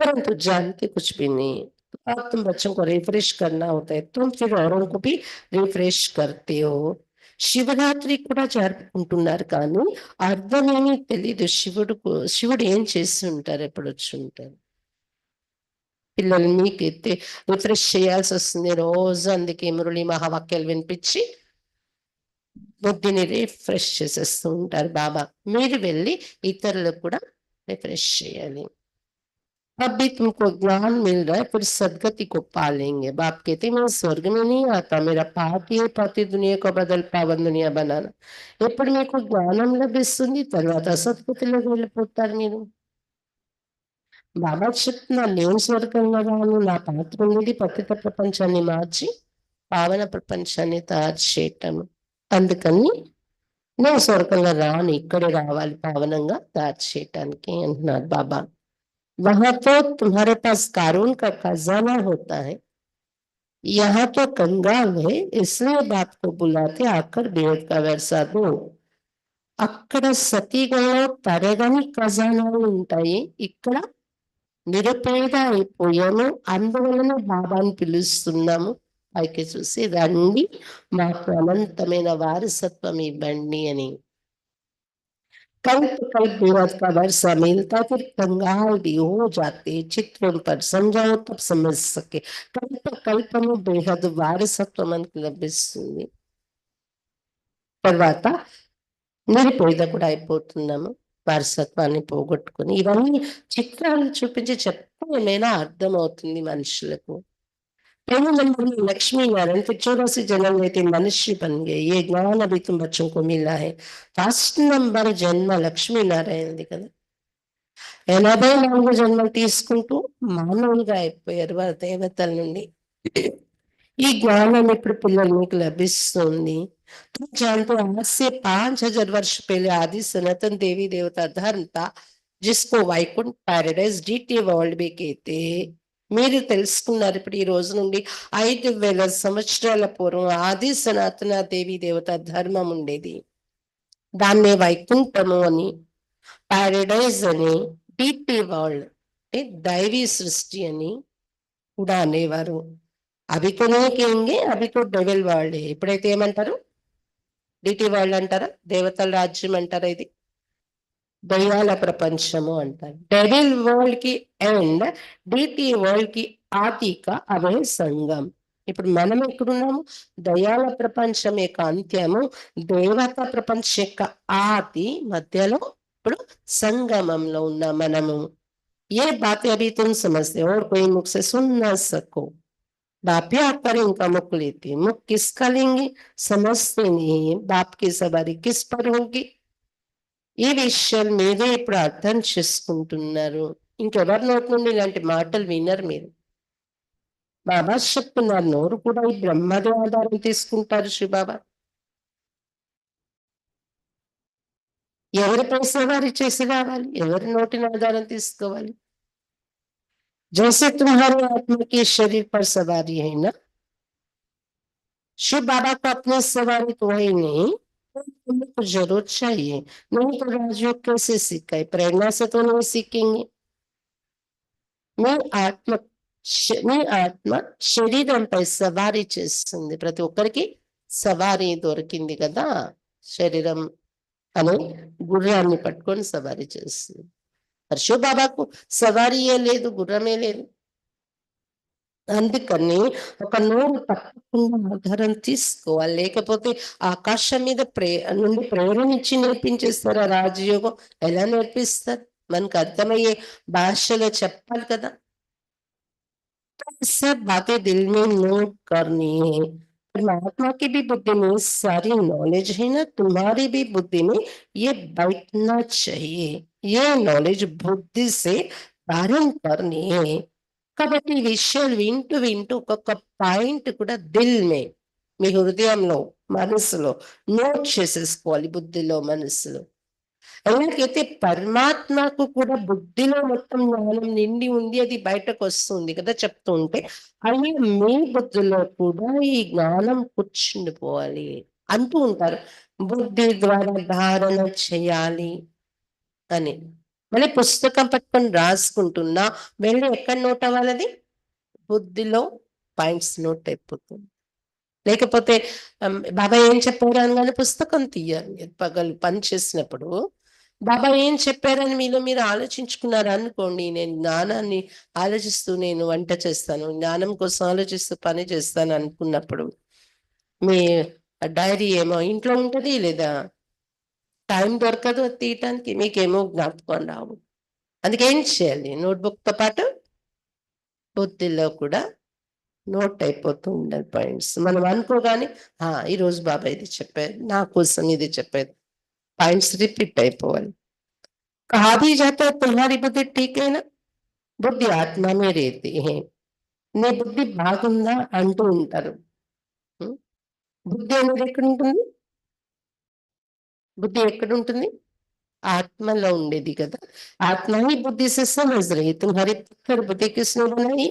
परंतु जानते कुछ भी नहीं. अब तुम बच्चों को रिफ्रेश करना होता है, तुम फिर औरों को भी रिफ्रेश करते हो. శివరాత్రి కూడా జరుపుకుంటున్నారు కానీ అర్థమేమీ తెలీదు. శివుడు ఏం చేసి ఉంటారు, ఎప్పుడు వచ్చి ఉంటారు. పిల్లలు మీకైతే రిఫ్రెష్ చేయాల్సి వస్తుంది రోజు. అందుకే మురళి మహావాక్యాలు వినిపించి బుద్ధిని రిఫ్రెష్ చేసేస్తూ ఉంటారు బాబా. మీరు వెళ్ళి ఇతరులకు కూడా రిఫ్రెష్ చేయాలి. अब भी तुमको ज्ञान मिल रहा है, फिर सदगति को पालेंगे. बाप कहते मैं स्वर्ग में नहीं आता, मेरा पाप ही पाती दुनिया को बदल पावन दुनिया बनाना. ఎప్పుడు మీకు జ్ఞానం లభిస్తుంది తర్వాత సద్గతిలోకి వెళ్ళిపోతారు మీరు. బాబా చెప్తున్నా నేను స్వర్గంలో రాను, నా పాత్ర ఉండేది పతిత ప్రపంచాన్ని మార్చి పావన ప్రపంచాన్ని తయారు చేయటం. అందుకని నేను స్వర్గంలో రాను, ఇక్కడే రావాలి పావనంగా తయారు చేయటానికి అంటున్నారు బాబా. वहां तो तुम्हारे पास कानून का खजाना होता है, यहाँ तो कंगाल है, इसलिए बाप को बुलाते आकर बेहद का वर्षा दो. అక్కడ సతీగంలో తరగని ఖజానాలు ఉంటాయి, ఇక్కడ నిరుపేద అయిపోయాము, అందువలన బాబాని పిలుస్తున్నాము. పైకి చూసి రండి మాకు అనంతమైన వారసత్వం ఇవ్వండి అని. कल्प कल्प बेहद का वर्षा मिलता, फिर कंगाल भी हो जाते, चित्रों पर समझाओ तब समझ सके. कल्प कल्पను బేహద్ వారసత్వం మనకు లభిస్తుంది. తర్వాత నిరుపేద కూడా అయిపోతున్నాము, వారసత్వాన్ని పోగొట్టుకుని. ఇవన్నీ చిత్రాలు చూపించి చెప్తే ఏమైనా అర్థమవుతుంది మనుషులకు. पहले नंबर में लक्ष्मी नारायण, फिर 84 जन्म लेते मनुष्य बन गए. ये ज्ञान अभी तुम बच्चों को मिला है. ఫస్ట్ నంబర్ జన్మ లక్ష్మీ నారాయణది కదా. 84 జన్మలు తీసుకుంటూ మానవులుగా అయిపోయారు వారు దేవతల నుండి. ఈ జ్ఞానం ఇప్పుడు పిల్లలు మీకు లభిస్తుంది. तुम जानते हो आज से 5000 वर्ष पहले आदि सनातन देवी देवता धर्म था, जिसको वैकुंठ पैराडाइज डीटी वर्ल्ड भी कहते हैं. మీరు తెలుసుకున్నారు ఇప్పుడు ఈ రోజు నుండి 5000 సంవత్సరాల పూర్వం ఆది సనాతన దేవి దేవత ధర్మం ఉండేది. దాన్నే వైకుంఠము అని, ప్యారడైజ్ అని, డీటీ వరల్డ్ అంటే దైవీ సృష్టి అని కూడా అనేవారు. అవి కొనేకేంగే అవి కూడా డెవిల్ వాళ్ళే. ఇప్పుడైతే ఏమంటారు? డిటి వాళ్ళు అంటారా? దేవతల రాజ్యం అంటారా ఇది? దయ్యాల ప్రపంచము అంటారు. డెవిల్ వరల్డ్ కి ఎండ్, డిటి వరల్డ్ కి ఆతిక అవే సంఘం. ఇప్పుడు మనం ఎక్కడున్నాము? దయాల ప్రపంచం యొక్క అంత్యము, దేవత ప్రపంచం యొక్క ఆది మధ్యలో ఇప్పుడు సంగమంలో ఉన్న మనము. ఏ बातें अभी तुम समझते हो और कोई मुख से सुन ना सको. बाप ही आप पर इनका मुख लेती, मुख किसका लेंगे? समझते नहीं है। बाप की सवारी किस पर होगी? ఈ విషయాలు మీరే ఇప్పుడు అర్థం చేసుకుంటున్నారు. ఇంకెవరి నోటి నుండి ఇలాంటి మాటలు వినరు మీరు. బాబా చెప్తున్నారు, నోరు కూడా ఈ బ్రహ్మదే ఆధారం తీసుకుంటారు శివబాబా. ఎవరిపై సవారీ చేసి రావాలి? ఎవరి నోటిని ఆధారం తీసుకోవాలి? जैसे तुम्हारे आत्मा के शरीर पर सवारी है ना, शिव बाबा को अपनी सवारी तो है ही नहीं, तो तुम्हें तो जरूर चाहिए। नहीं तो राजयोग कैसे सीखा है? प्रेरणा से तो नहीं सीखेंगे। మీ ఆత్మ మీ ఆత్మ శరీరంపై సవారీ చేస్తుంది. ప్రతి ఒక్కరికి సవారీ దొరికింది కదా, శరీరం అనే గుర్రాన్ని పట్టుకొని సవారీ చేస్తుంది. హర్షో బాబాకు సవారీయే లేదు, గుర్రమే లేదు. అందుకని ఒక నోరు తప్పకుండా ఆధారం తీసుకోవాలి. లేకపోతే ఆకాశం మీద నుండి ప్రేరణ ఇచ్చి నేర్పించేస్తారు. ఆ రాజయోగం ఎలా నేర్పిస్తారు? మనకు అర్థమయ్యే భాషలో చెప్పాలి కదా. सब बातें दिल में नोट करनी है। परमात्मा की भी बुद्धि में सारी नॉलेज है ना, तुम्हारी भी बुद्धि में ये बैठना चाहिए। ये नॉलेज बुद्धि से धारण करनी है। కాబట్టి ఈ విషయాలు వింటూ వింటూ ఒక్కొక్క పాయింట్ కూడా దిల్ మే, మీ హృదయంలో మనసులో నోట్ చేసేసుకోవాలి, బుద్ధిలో మనసులో. ఎలాగైతే పరమాత్మకు కూడా బుద్ధిలో మొత్తం జ్ఞానం నిండి ఉంది, అది బయటకు వస్తుంది కదా చెప్తూ ఉంటే, అలాగే మీ బుద్ధిలో కూడా ఈ జ్ఞానం కూర్చుండిపోవాలి అంటూ ఉంటారు. బుద్ధి ద్వారా ధారణ చేయాలి అని. మళ్ళీ పుస్తకం పట్టుకొని రాసుకుంటున్నా, వెళ్ళి ఎక్కడ నోట్ అవ్వాలది? బుద్ధిలో పాయింట్స్ నోట్ అయిపోతుంది. లేకపోతే బాబా ఏం చెప్పారు అనగానే పుస్తకం తీయాలి. పగలు పని చేసినప్పుడు బాబా ఏం చెప్పారని మీలో మీరు ఆలోచించుకున్నారు అనుకోండి, నేను జ్ఞానాన్ని ఆలోచిస్తూ నేను వంట చేస్తాను, జ్ఞానం కోసం ఆలోచిస్తూ పని చేస్తాను అనుకున్నప్పుడు మీ డైరీ ఏమో ఇంట్లో ఉంటది, లేదా టైం దొరకదు అది తీయటానికి, మీకేమో జ్ఞాపకం రావు. అందుకేం చేయాలి? నోట్బుక్తో పాటు బుద్ధిలో కూడా నోట్ అయిపోతూ ఉండాలి పాయింట్స్. మనం అనుకోగానే ఈరోజు బాబా ఇది చెప్పారు, నా కోసం ఇది చెప్పారు, పాయింట్స్ రిపీట్ అయిపోవాలి. कहा भी जाता है तुम्हारी बुद्धि ठीक है ना, బుద్ధి ఆత్మనే రేతి హే. నీ బుద్ధి బాగుందా అంటూ ఉంటారు. బుద్ధి అనేది ఎక్కడ ఉంటుంది? బుద్ధి ఎక్కడ ఉంటుంది? ఆత్మలో ఉండేది కదా. ఆత్మ ही बुद्धि से समझ रही, तुम्हारी पुत्र बुद्धि किसने बनाई?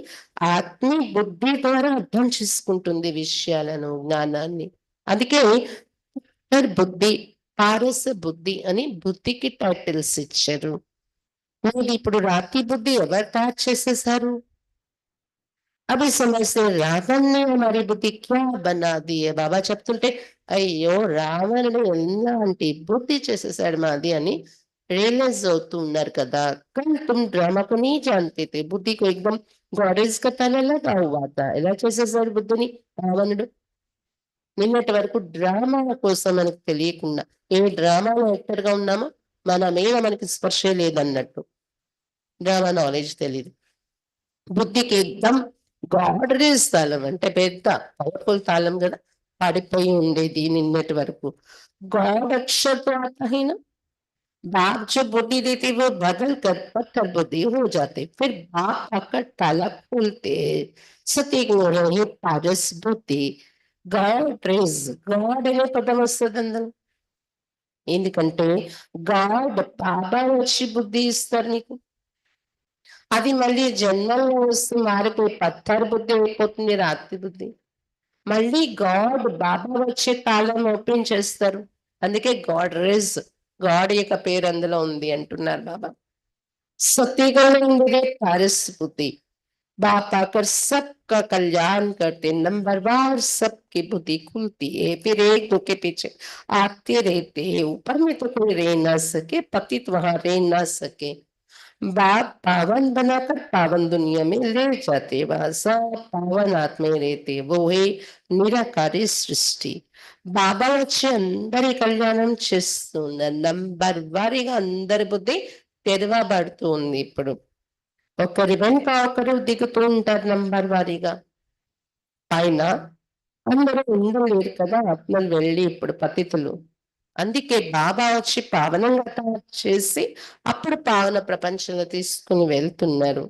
ఆత్మ బుద్ధి ద్వారా అర్థం చేసుకుంటుంది విషయాలను, జ్ఞానాన్ని. అందుకే బుద్ధి, పారస బుద్ధి అని బుద్ధికి టైటిల్స్ ఇచ్చారు. మీది ఇప్పుడు రాతి బుద్ధి ఎవరు తయారు చేసేసారు? అవి సమస్య రావణ్ణి మరి బుద్ధి క్యా బనా దియే. బాబా చెప్తుంటే అయ్యో రావణుడు ఎలాంటి బుద్ధి చేసేసాడు మాది అని రియలైజ్ అవుతూ ఉన్నారు కదా. కానీ తుమ్ డ్రామా को नहीं जानते थे, बुद्धि को एकदम गॉडेस का ताला लगा हुआ था. ఎలా చేసేసాడు బుద్ధిని రావణుడు? నిన్నటి వరకు డ్రామా కోసం మనకు తెలియకుండా ఏ డ్రామాలో యాక్టర్ గా ఉన్నామో మన మీద మనకి స్పర్శే లేదన్నట్టు డ్రామా నాలెడ్జ్ తెలియదు. బుద్ధికి ఎగ్దం గాడరేజ్ తాళం అంటే పెద్ద పవర్ఫుల్ తాళం కదా, పడిపోయి ఉండేది నిన్నటి వరకు. गॉड अक्षर तो आता ही ना, बाप जो बुद्धि देते वो बदल कर पत्थर बुद्धि हो जाते, फिर बाप आकर ताला खोलते. సతీజ్ఞ పారస్ బుద్ధి గాడ్ రేజ్, గాడ్ అనే పదం వస్తుంది అందులో. ఎందుకంటే గాడ్ బాబా వచ్చి బుద్ధి ఇస్తారు నీకు. అది మళ్ళీ జన్మల్లో వస్తూ మారిపోయి పత్తారు బుద్ధి అయిపోతుంది, రాతి బుద్ధి. మళ్ళీ గాడ్ బాబా వచ్చే తాళం ఓపెన్ చేస్తారు. అందుకే గాడ్ రేజ్, గాడ్ యొక్క పేరు అందులో ఉంది అంటున్నారు బాబా. సత్యగంలో ఉండేదే పారస్ బుద్ధి. बाप आकर सबका कल्याण करते, नंबरवार सबकी बुद्धि खुलती है, फिर एक दो के पीछे आते रहते हैं। ऊपर में तो कोई रह ना सके, पतित वहां रह ना सके। बाप पावन बनाकर पावन दुनिया में ले जाते, वहां सब पावन आत्मा रहते, वो है నిరాకారి సృష్టి. బాబా వచ్చి అందరి కళ్యాణం చేస్తున్నారు. నంబర్ వారీగా అందరి బుద్ధి తెరవబడుతుంది. ఇప్పుడు ఒకరి వెనుక ఒకరు దిగుతూ ఉంటారు నంబర్ వారీగా. పైన అందరూ ఉండలేరు కదా ఆత్మలు వెళ్ళి ఇప్పుడు పతితులు. అందుకే బాబా వచ్చి పావనంగా తయారు చేసి అప్పుడు పావన ప్రపంచంలో తీసుకుని వెళ్తున్నారు.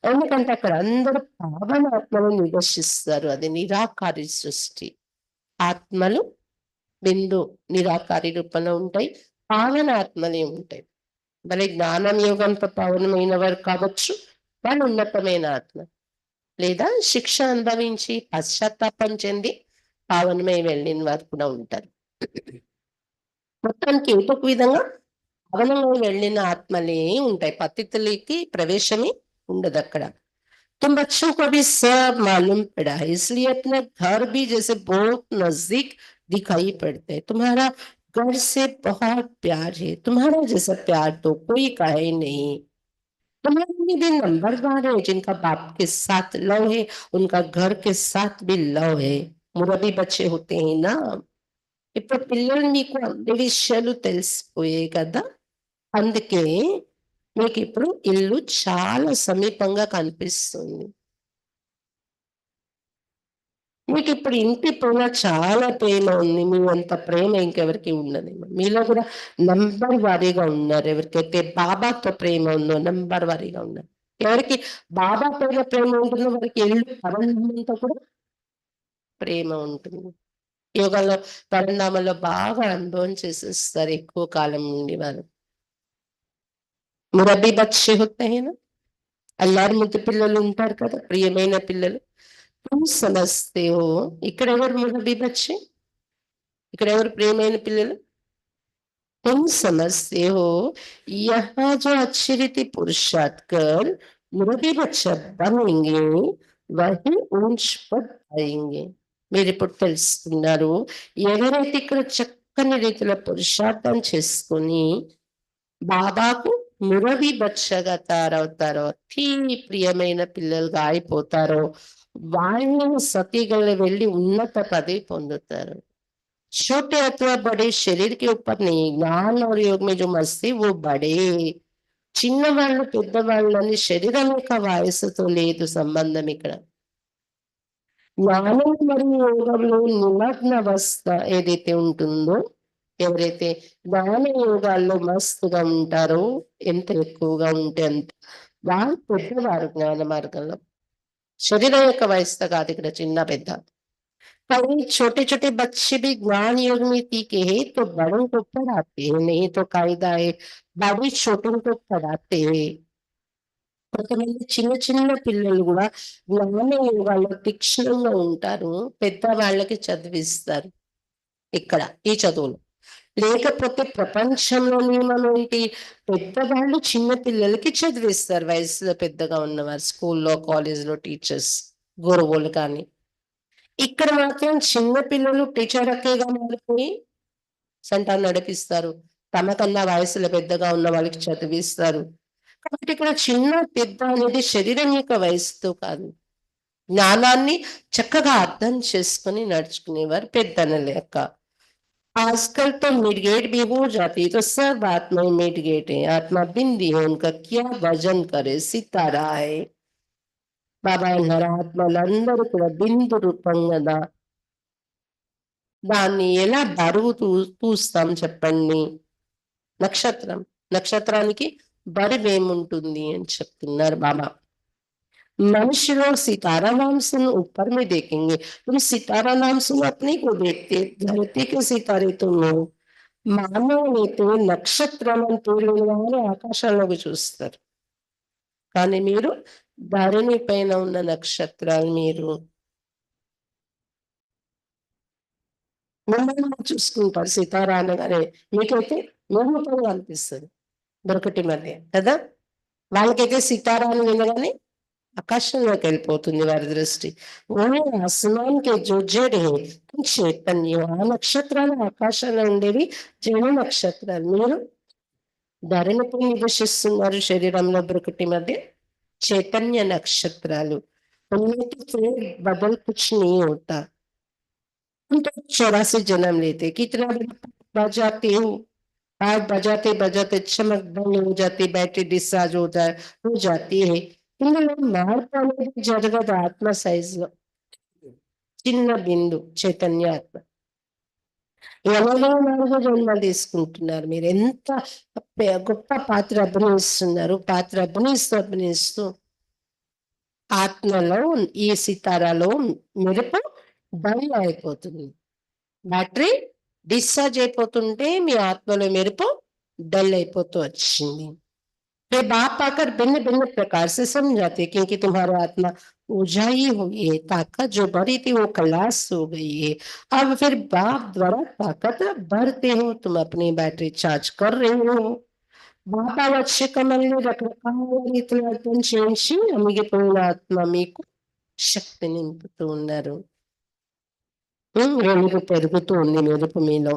ఎందుకంటే అక్కడ అందరూ పావన ఆత్మలు నివసిస్తారు. అది నిరాకారి సృష్టి. ఆత్మలు బిందు నిరాకారి రూపంలో ఉంటాయి. పావన ఆత్మలే ఉంటాయి. భలే జ్ఞానం యోగంతో పావనమైన వారు కావచ్చు, వాళ్ళు ఉన్నతమైన ఆత్మ. లేదా శిక్ష అనుభవించి పశ్చాత్తాపం చెంది పావనమై వెళ్ళిన వారు కూడా ఉంటారు. మొత్తానికి ఏదో ఒక విధంగా పావనమై వెళ్ళిన ఆత్మలే ఉంటాయి. పతితులకి ప్రవేశమే ఉండదు అక్కడ. तुम बच्चों को भी सब मालूम पड़ा है, इसलिए अपना घर भी जैसे बहुत नजदीक दिखाई पड़ता है। तुम्हारा घर से बहुत प्यार है, तुम्हारा जैसा प्यार तो कोई का है नहीं। तुम्हारे भी नंबरदार है जिनका बाप के साथ लव है, उनका घर के साथ भी लव है। मुरबी बच्चे होते हैं ना, ఇప్పుడు పిల్లలు మీకు అన్ని విషయాలు తెలిసిపోయాయి కదా, అందుకే మీకు ఇప్పుడు ఇల్లు చాలా సమీపంగా కనిపిస్తుంది. మీకు ఇప్పుడు ఇంటి పైన చాలా ప్రేమ ఉంది. మీ అంత ప్రేమ ఇంకెవరికి ఉండదేమో. మీలో కూడా నంబర్ వారీగా ఉన్నారు. ఎవరికైతే బాబాతో ప్రేమ ఉందో నంబర్ వారీగా ఉన్నారు. ఎవరికి బాబా పైన ప్రేమ ఉంటుందో వారికి ఇల్లు పరంధామంతో కూడా ప్రేమ ఉంటుంది. యోగాలో పరిణామంలో బాగా అనుభవం చేసేస్తారు ఎక్కువ కాలం నుండి వారు. మురబ్బీ బచ్చే హోతే హై నా, అల్లారి ముద్దు పిల్లలు ఉంటారు కదా, ప్రియమైన పిల్లలు. తుమ్ సమజ్తే హో, ఇక్కడ ఎవరు మురబ్బీ బచ్చే? ఇక్కడ ఎవరు ప్రియమైన పిల్లలు? तुम समझते हो यहाँ जो अच्छी रीति पुरुषार्थ कर मुरबी बच्चा बनेंगे, वही ऊंच पद पाएंगे. మీరు ఇప్పుడు తెలుసుకున్నారు, ఎవరైతే ఇక్కడ చక్కని రీతిలో పురుషార్థం చేసుకుని బాబాకు మురవి బచ్చగా తయారవుతారో, అతి ప్రియమైన పిల్లలుగా అయిపోతారో, వాళ్ళు సతీగలు వెళ్ళి ఉన్నత పదవి పొందుతారు. छोटे अथवा बड़े शरीर के ऊपर नहीं, ज्ञान और योग में जो मस्ती वो बड़े చిన్నవాళ్ళు పెద్దవాళ్ళని శరీరం యొక్క వయస్సుతో లేదు సంబంధం. ఇక్కడ జ్ఞానం మరియు యోగంలో నిమగ్న అవస్థ ఏదైతే ఉంటుందో, ఎవరైతే జ్ఞాన యోగాల్లో మస్తుగా ఉంటారో, ఎంత ఎక్కువగా ఉంటే అంత వాళ్ళు పెద్దవారు జ్ఞాన మార్గంలో. శరీరం యొక్క వయస్సు కాదు ఇక్కడ చిన్న పెద్ద. कई छोटे छोटे बच्चे भी ज्ञान योग में टीके हैं तो बड़ों को पढ़ाते हैं, नहीं तो कायदा है बड़े छोटों को पढ़ाते हैं. కొంతమంది చిన్న చిన్న పిల్లలు కూడా జ్ఞాన యోగాల్లో తీక్షణంగా ఉంటారు, పెద్ద వాళ్ళకి చదివిస్తారు ఇక్కడ ఈ చదువులు. లేకపోతే ప్రపంచంలో నియమం ఏంటి, పెద్దవాళ్ళు చిన్న పిల్లలకి చదివిస్తారు, వయసులో పెద్దగా ఉన్నవారు స్కూల్లో కాలేజీలో టీచర్స్ గురువులు. కానీ ఇక్కడ మాత్రం చిన్న పిల్లలు టీచర్ అక్కేగా మారిపోయి సంతానం నడిపిస్తారు, తమకన్నా వయసులో పెద్దగా ఉన్న వాళ్ళకి చదివిస్తారు. కాబట్టి ఇక్కడ చిన్న పెద్ద అనేది శరీరం యొక్క వయసుతో కాదు, జ్ఞానాన్ని చక్కగా అర్థం చేసుకుని నడుచుకునేవారు పెద్దన లెక్క. आजकल तो मिडगेट भी हो जाती है, तो सब आत्मा मिडगेट है, आत्मा बिंदी है, उनका क्या वजन करे सितारा है. బాబా అన్నారు ఆత్మలందరూ కూడా బిందు రూపంగా దాన్ని ఎలా బరువు తూస్తాం చెప్పండి. నక్షత్రం, నక్షత్రానికి బరువు ఏముంటుంది అని చెప్తున్నారు బాబా. मनुष्य सितारा नाम सुन ऊपर में देखेंगे, तुम सितारा नाम सुन अपने को देखते, धरती के सितारे तुम हो. మానవులైతే నక్షత్రం అని ఆకాశంలోకి చూస్తారు, కానీ మీరు ధరణి పైన ఉన్న నక్షత్రాలు మీరు మిమ్మల్ని చూసుకుంటారు. సితారా అనగానే మీకైతే నిర్మూలంగా అనిపిస్తుంది దొరకటి మధ్య కదా. వాళ్ళకైతే సితారా అని వినగానే ఆకాశంలోకి వెళ్ళిపోతుంది వారి దృష్టి. ఓన్లీ ఆసమాన్‌కి జో జడ్ హై చైతన్యం. ఆ నక్షత్రాలు ఆకాశంలో ఉండేవి జడ నక్షత్రాలు. మీరు ధరణిపై నివసిస్తున్నారు శరీరంలో బ్రుకుటి మధ్య चैतन्य नक्षत्रालु उनमें तो फिर बदल कुछ नहीं होता। हम तो 84 जन्म लेते, कितना बजाते हो, आज बजाते बजाते चमक बंद हो जाती, बैटरी डिस्चार्ज होता है, हो जाती है। मारने जगत आत्मा సైజ్ లో చిన్న బిందు చైతన్యాత్మ 84 జన్మలు తీసుకుంటున్నారు. మీరు ఎంత గొప్ప పాత్ర అభినయిస్తున్నారు. పాత్ర అభినయిస్తూ ఆత్మలో ఈ సితారాలో మెరుపు డల్ అయిపోతుంది. బ్యాటరీ డిశ్చార్జ్ అయిపోతుంటే మీ ఆత్మలో మెరుపు डल అయిపోతూ వచ్చింది. फिर बाप आकर भिन्न भिन्न प्रकार से समझाते क्योंकि तुम्हारा आत्मा ऊंचाई हुई है, ताकत जो बढ़ी थी वो खलास हो गई है। अब फिर बाप द्वारा ताकत भरते हो, तुम अपनी बैटरी चार्ज कर रहे हो. బాబా వచ్చే కమల్ని రకరకాల రీతిలో అర్థం చేయించి అమిగిపోయిన ఆత్మ మీకు శక్తి నింపుతూ ఉన్నారు. వెలుగు పెరుగుతూ ఉంది మెరుపు మీలో.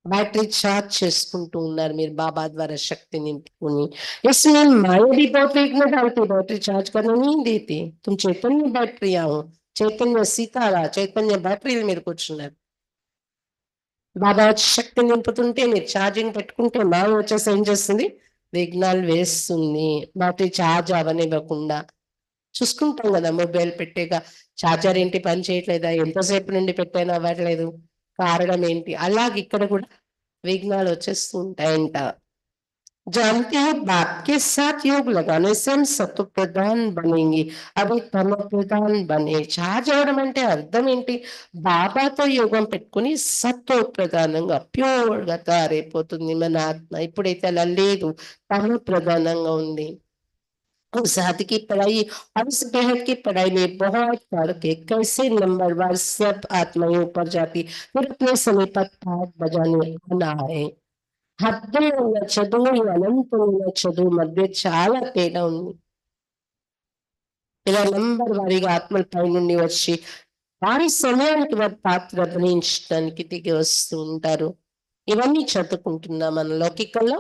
बैटरी चार्ज చేసుకుంటూ ఉన్నారు మీరు बाबा द्वारा शक्ति निंपुनी. इसमें माया भी बहुत वेग में डालती, बैटरी चार्ज करने नहीं देती. तुम चैतन्य बैटरिया हो, चैतन्य सितारा, चैतन्य बैटरी మీరు కూర్చున్నారు. బాబా శక్తి నింపుతుంటే మీరు ఛార్జింగ్ పెట్టుకుంటే మాయ వచ్చేసి ఏం చేస్తుంది, విఘ్నాలు వేస్తుంది. బ్యాటరీ ఛార్జ్ అవనివ్వకుండా చూసుకుంటాం కదా. మొబైల్ పెట్టేగా ఛార్జర్ ఏంటి పని చేయట్లేదా, ఎంతసేపు నుండి పెట్టైనా అవ్వట్లేదు, కారణం ఏంటి, అలాగే ఇక్కడ కూడా విఘ్నాలు వచ్చేస్తూ ఉంటాయంట. जानते हैं बाप के साथ योग लगाने से हम सत्व प्रधान बनेंगे, अभी तम प्रधान बने. చార్జ్ అవడం అంటే అర్థం ఏంటి, బాబాతో యోగం పెట్టుకుని సత్వ ప్రధానంగా ప్యూర్ గా తయారైపోతుంది మన ఆత్మ. ఇప్పుడైతే అలా లేదు, తమ ప్రధానంగా ఉంది. उस हाथ की पढ़ाई और उस बेहद की पढ़ाई में बहुत पढ़ के कैसे नंबरवार सब आत्माएं ऊपर जाती, फिर अपने समय पर पाठ बजाने आना है. హద్దులు ఉన్న చదువు అనంతం ఉన్న చదువు మధ్య చాలా తేడా ఉంది. ఇలా నంబర్ వారీగా ఆత్మల పై నుండి వచ్చి వారి సమయానికి వారి పాత్ర అభినయించడానికి దిగి వస్తూ ఉంటారు. ఇవన్నీ చదువుకుంటున్నాం మన లౌకికంలో.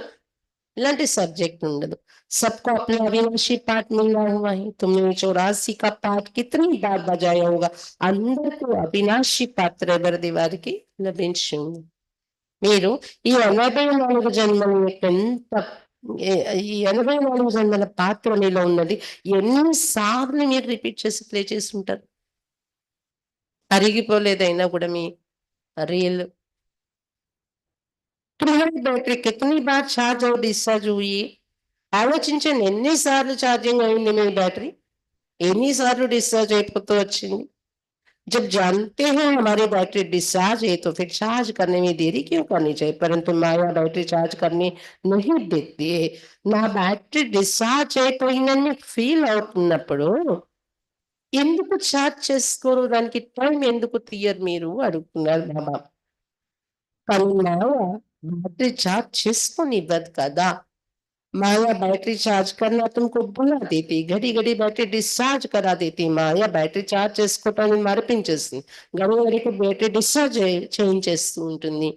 इलांटे सब्जेक्ट ఉండదు. सबको अपना अविनाशी पाठ मिला हुआ है. तुमने 84 का पाठ कितनी बार बजाया होगा. అందరికీ అవినాశి పాత్ర ఎవరిది వారికి లభించింది. మీరు ఈ 84 జన్మల ఎంత ఈ 84 జన్మల పాత్ర మీలో ఉన్నది ఎన్నిసార్లు మీరు రిపీట్ చేసి ప్లే చేసి ఉంటారు. అరిగిపోలేదైనా కూడా మీ రియల్ तुम्हारी बैटरी कितनी बार चार्ज और डिस्चार्ज हुई है. ఆలోచించండి ఎన్నిసార్లు ఛార్జింగ్ అయింది మీ బ్యాటరీ, ఎన్నిసార్లు డిశ్చార్జ్ అయిపోతూ వచ్చింది. जब जानते हैं हमारी बैटरी डिस्चार्ज है तो फिर चार्ज करने में देरी क्यों करनी चाहिए. परंतु माया बैटरी चार्ज करने नहीं देती है. నా బ్యాటరీ డిశ్చార్జ్ అయిపోయిందని ఫీల్ అవుతున్నప్పుడు ఎందుకు చార్జ్ చేసుకోరు, దానికి టైం ఎందుకు తీయరు మీరు అడుగుతున్నారు బాబా. కానీ మాయ बैटरी चार्ज చేసుకోనివ్వదు కదా. माया बैटरी चार्ज करना तुमको भुला देती, घड़ी घड़ी बैटरी डिस्चार्ज करा देती. माया बैटरी चार्ज చేసుకోవటాన్ని మరిపించేస్తుంది, घड़ी घड़ी बैटरी डिस्चार्ज చేయించేస్తూ ఉంటుంది.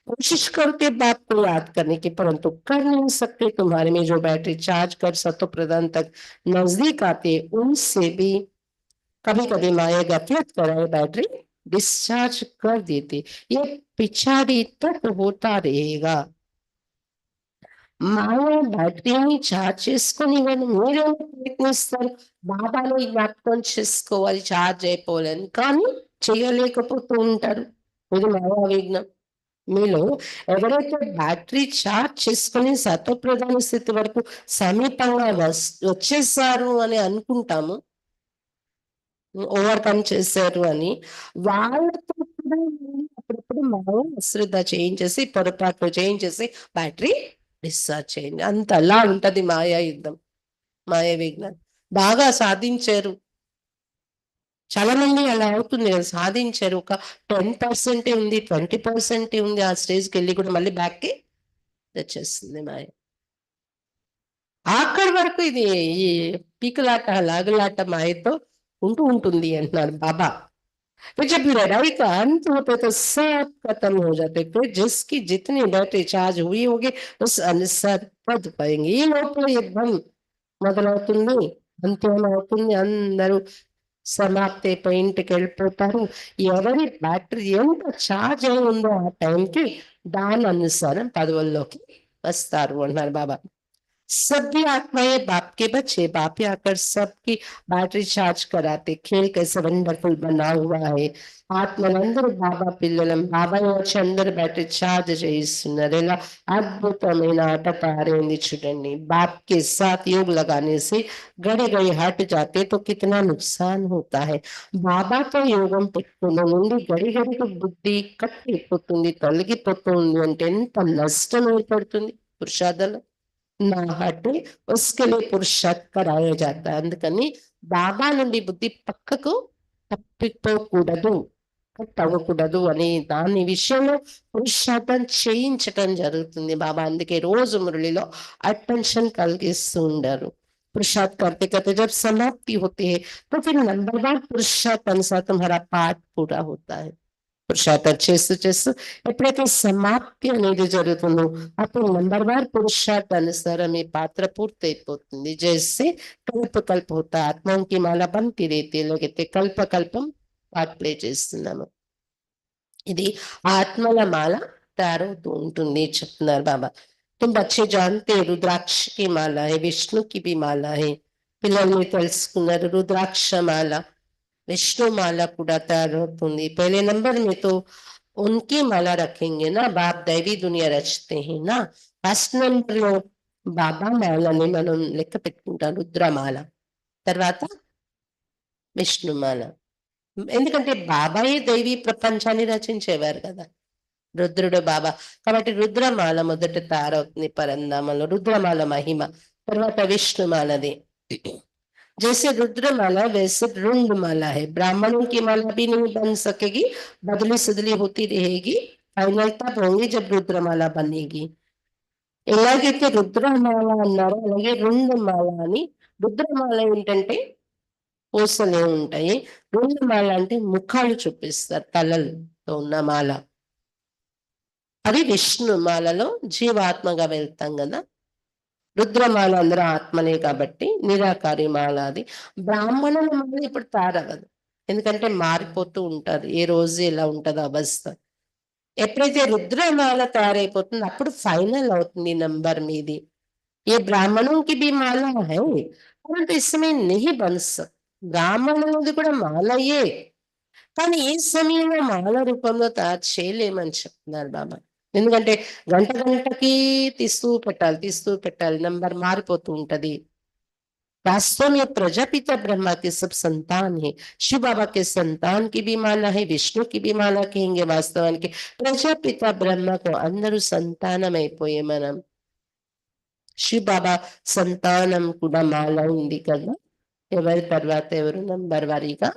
कोशिश करते बाप को याद करने की, परंतु कर नहीं सकते. तुम्हारे में जो बैटरी चार्ज कर सतो प्रदान तक नजदीक आते, उनसे भी कभी कभी माया गफलत कराए बैटरी डिस्चार्ज कर देती. ये पिछाड़ी तक होता रहेगा. మాయ బ్యాటరీని ఛార్జ్ చేసుకొని ఇవ్వని మీరే ప్రయత్నిస్తారు. బాబాని జ్ఞాపకం చేసుకోవాలి ఛార్జ్ అయిపోవాలని, కానీ చేయలేకపోతూ ఉంటారు. ఇది మాయా విఘ్నం. మీలో ఎవరైతే బ్యాటరీ ఛార్జ్ చేసుకొని సత్వప్రధాన స్థితి వరకు సమీపంగా వచ్చేసారు అని అనుకుంటాము, ఓవర్కమ్ చేశారు అని, వాళ్ళతో కూడా అప్పుడప్పుడు మాయ అశ్రద్ధ చేయించేసి పొరపాట్లు చేయించేసి బ్యాటరీ డిశ్చార్జ్ చేయండి. అంత అలా ఉంటది మాయా యుద్ధం, మాయా విఘ్నం. బాగా సాధించారు చాలా మంది, అలా అవుతుంది కదా. సాధించారు, ఒక 10% ఉంది, 20% ఉంది, ఆ స్టేజ్కి వెళ్ళి కూడా మళ్ళీ బ్యాక్కి తెచ్చేస్తుంది మాయ. ఆఖరి వరకు ఇది ఈ పీకులాట, లాగులాట మాయతో ఉంటుంది అంటున్నారు బాబా। तो जब लड़ाई का अंत होता है तो सब खत्म हो जाते हैं। फिर जिसकी जितनी बैटरी चार्ज हुई होगी उस अनुसार पद पाएंगे। ఈ లోపల యుద్ధం మొదలవుతుంది, అంత్యం అవుతుంది, అందరూ సమాప్తి అయిపోయి ఇంటికి వెళ్ళిపోతారు। ఎవరి బ్యాటరీ ఎంత ఛార్జ్ అయి ఉందో ఆ టైంకి దాని అనుసారం పదవుల్లోకి వస్తారు అన్నారు బాబా। सभी आत्माएं बाप के बच्चे, बाप ही आकर सबकी बैटरी चार्ज कराते। खेल कैसे वंडरफुल बना हुआ है। ఆత్మలందరూ బాబా పిల్లలం, బాబా వచ్చి అందరు బ్యాటరీ ఛార్జ్ చేయిస్తున్నారు। ఇలా అద్భుతమైన ఆట తయారైంది చూడండి। बाप के साथ योग लगाने से घड़ी घड़ी हट जाते तो कितना नुकसान होता है। బాబాతో యోగం పెట్టుకున్న నుండి గడి గడికి బుద్ధి కట్టిపోతుంది, తొలగిపోతుంది అంటే ఎంత నష్టం ఏర్పడుతుంది పురుషార్థంలో। నా హటే उसके लिए पुरुषार्थ कराया जाता है। అందుకని బాబా నుండి బుద్ధి పక్కకు తప్పిపోకూడదు, కట్ అవ్వకూడదు అని దాని విషయంలో పురుషార్థం చేయించటం జరుగుతుంది బాబా। అందుకే రోజు మురళిలో అటెన్షన్ కలిగిస్తూ ఉండారు। पुरुषार्थ करते करते जब समाप्ति होती है तो फिर नंबरवार पुरुषार्थ अनुसार तुम्हारा पाठ पूरा होता है। పురుషార్థం చేస్తూ చేస్తూ ఎప్పుడైతే సమాప్తి అనేది జరుగుతుందో అప్పుడు నంబర్ వార్ పురుషార్థానుసారం మీ పాత్ర పూర్తయిపోతుంది। జైसे కల్ప కల్ప होता आत्माओं की माला बनती रहती है। లేకపోతే కల్ప కల్పం పార్ట్ ప్లే చేస్తున్నాము। ఇది ఆత్మల మాల తయారవుతూ ఉంటుంది చెప్తున్నారు బాబా। तुम बच्चे जानते हैं रुद्राक्ष की माला है, विष्णु की भी माला है। పిల్లలు తెలుసుకున్నారు रुद्राक्ष माला विष्णु माला కూడా తయారవుతుంది। पहले नंबर में तो उनकी माला रखेंगे ना, बाप दैवी दुनिया रचते हैं ना। ఫస్ట్ నెంబర్ లో బాబా మాలని మనం లెక్క పెట్టుకుంటాం, రుద్రమాల, తర్వాత విష్ణుమాల। ఎందుకంటే బాబాయే దైవీ ప్రపంచాన్ని రచించేవారు కదా రుద్రుడు బాబా, కాబట్టి రుద్రమాల మొదట తయారవుతుంది పరంధామంలో, రుద్రమాల మహిమ। తర్వాత విష్ణుమాలది। जैसे रुद्रमाला वैसे रुंडमाला है। ब्राह्मणों की माला भी नहीं बन सकेगी, बदली सदली होती रहेगी। फाइनल तब होंगे जब रुद्रमाला बनेगी। ఎలాగైతే రుద్రమాల అన్నారో అలాగే రుండమాల అని। రుద్రమాల ఏంటంటే పూసలే ఉంటాయి, రుండమాల అంటే ముఖాలు చూపిస్తారు, తలలతో ఉన్న మాల। అది విష్ణుమాలలో జీవాత్మగా వెళ్తాం కదా। రుద్రమాల అందరూ ఆత్మలే కాబట్టి నిరాకారి మాల అది। బ్రాహ్మణుల మాల ఇప్పుడు తయారవ్వదు, ఎందుకంటే మారిపోతూ ఉంటారు, ఏ రోజు ఎలా ఉంటుందో అవస్థ। ఎప్పుడైతే రుద్రమాల తయారైపోతుందో అప్పుడు ఫైనల్ అవుతుంది నంబర్ మీది। ये ब्राह्मणों की भी माला है परंतु इसमें नहीं बन सकती। బ్రాహ్మణులది కూడా మాలయే, కానీ ఏ సమయంలో మాల రూపంలో తయారు చేయలేమని చెప్తున్నారు బాబా। ఎందుకంటే గంట గంటకి తీస్తూ పెట్టాలి, నంబర్ మారిపోతూ ఉంటది। वास्तव में प्रजापिता ब्रह्मा के सब संतान है, शिव बाबा के संतान की भी माला है, विष्णु की भी माला कहेंगे। వాస్తవానికి ప్రజాపిత బ్రహ్మకు అందరూ సంతానమైపోయే మనం। శివ బాబా సంతానం కూడా మాల ఉంది కదా, ఎవరి తర్వాత ఎవరు నంబర్ వారీగా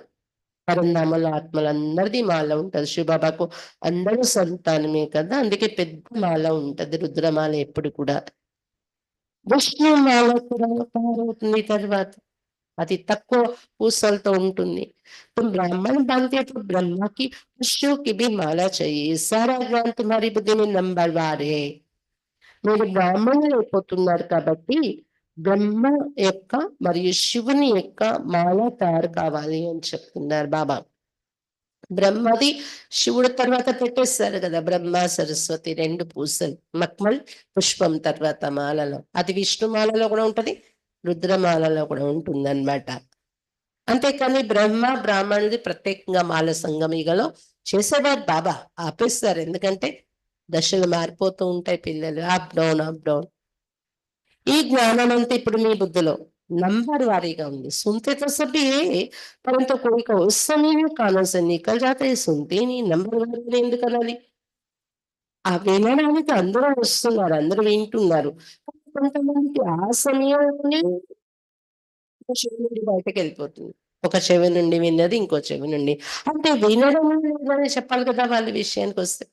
పరంధామల ఆత్మలందరిది మాల ఉంటది। శివబాబాకు అందరూ సంతానమే కదా, అందుకే పెద్ద మాల ఉంటది రుద్రమాల ఎప్పుడు కూడా। విష్ణు మాల కూడా తయారవుతుంది తర్వాత, అది తక్కువ పూసలతో ఉంటుంది। तुम ब्राह्मण बनते हो तो ब्रह्मा की विष्णु की भी माला चाहिए। सारा ज्ञान तुम्हारी बुद्धि में नंबरवार है। మీరు బ్రాహ్మణులు అయిపోతున్నారు కాబట్టి బ్రహ్మ యొక్క మరియు శివుని యొక్క మాల తయారు కావాలి అని చెప్తున్నారు బాబా। బ్రహ్మది శివుడు తర్వాత పెట్టేస్తారు కదా, బ్రహ్మ సరస్వతి రెండు పూసలు, మక్మల్ పుష్పం తర్వాత మాలలో, అది విష్ణు మాలలో కూడా ఉంటది, రుద్రమాలలో కూడా ఉంటుంది అన్నమాట। అంతేకాని బ్రహ్మ బ్రాహ్మణుది ప్రత్యేకంగా మాల సంగమిగలో చేసేవారు బాబా ఆపేస్తారు, ఎందుకంటే దశలు మారిపోతూ ఉంటాయి, పిల్లలు అప్ డౌన్ అప్ డౌన్। ఈ జ్ఞానం అంతా ఇప్పుడు మీ బుద్ధిలో नंबर वारीगा ఉంది। सुनते तो सभी है परंतु कोई को उस समय में कानों से निकल जाते हैं, सुनते ही नहीं। నంబర్ వారీగా ఎందుకు అనాలి? ఆ వినడానికి అందరూ వస్తున్నారు, అందరూ వింటున్నారు, కొంతమందికి ఆ సమయంలోనే ఒక చెవి నుండి బయటకు వెళ్ళిపోతుంది, ఒక చెవి నుండి విన్నది ఇంకో చెవి నుండి, అంటే వినడం లేదని చెప్పాలి కదా వాళ్ళ విషయానికి వస్తే।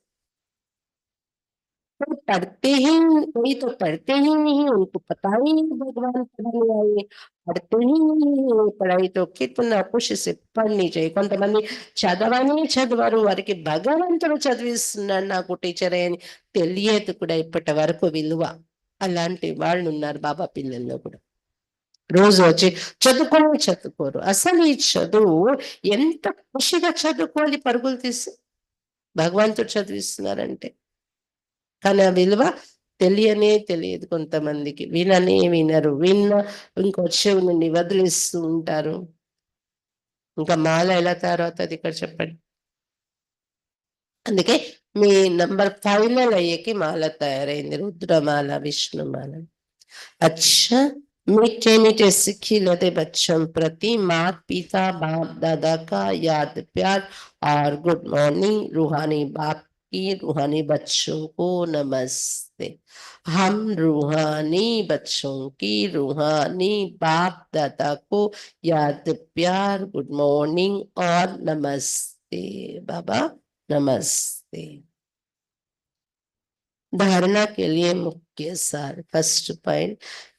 कोई तो पढ़ते ही नहीं, उनको पता ही नहीं भगवान पढ़ाने आए, పడుతూ పడైతో కితున్న పుషిసి పని చేయి. కొంతమంది చదవని చదవరు, వారికి భగవంతుడు చదివిస్తున్నాడు నాకు టీచర్ అని తెలియదు కూడా ఇప్పటి వరకు విలువ. అలాంటి వాళ్ళు ఉన్నారు బాబా పిల్లల్లో కూడా. రోజు వచ్చి చదువుకోరు. అసలు ఈ చదువు ఎంత ఖుషిగా చదువుకోవాలి పరుగులు తీసి, భగవంతుడు చదివిస్తున్నారంటే. కానీ ఆ విలువ తెలియదు కొంతమందికి. వినరు. ఇంకో చెవు నుండి వదిలేస్తూ ఉంటారు. ఇంకా మాల ఎలా తయారవుతుంది ఇక్కడ చెప్పండి. అందుకే మీ నంబర్ ఫైనల్ అయ్యేకి మాల తయారైంది, రుద్రమాల, విష్ణుమాల. अच्छा, मीठे मीठे सिक्खी लदे बच्चों प्रति माता पिता बाप दादा का याद प्यार और गुड मॉर्निंग। रूहानी बाप की रूहानी बच्चों को नमस्ते। हम रूहानी बच्चों की रूहानी बाप दादा को याद प्यार, गुड मॉर्निंग और नमस्ते। बाबा नमस्ते। धारणा के लिए मुख्य सार। फर्स्ट पॉइंट,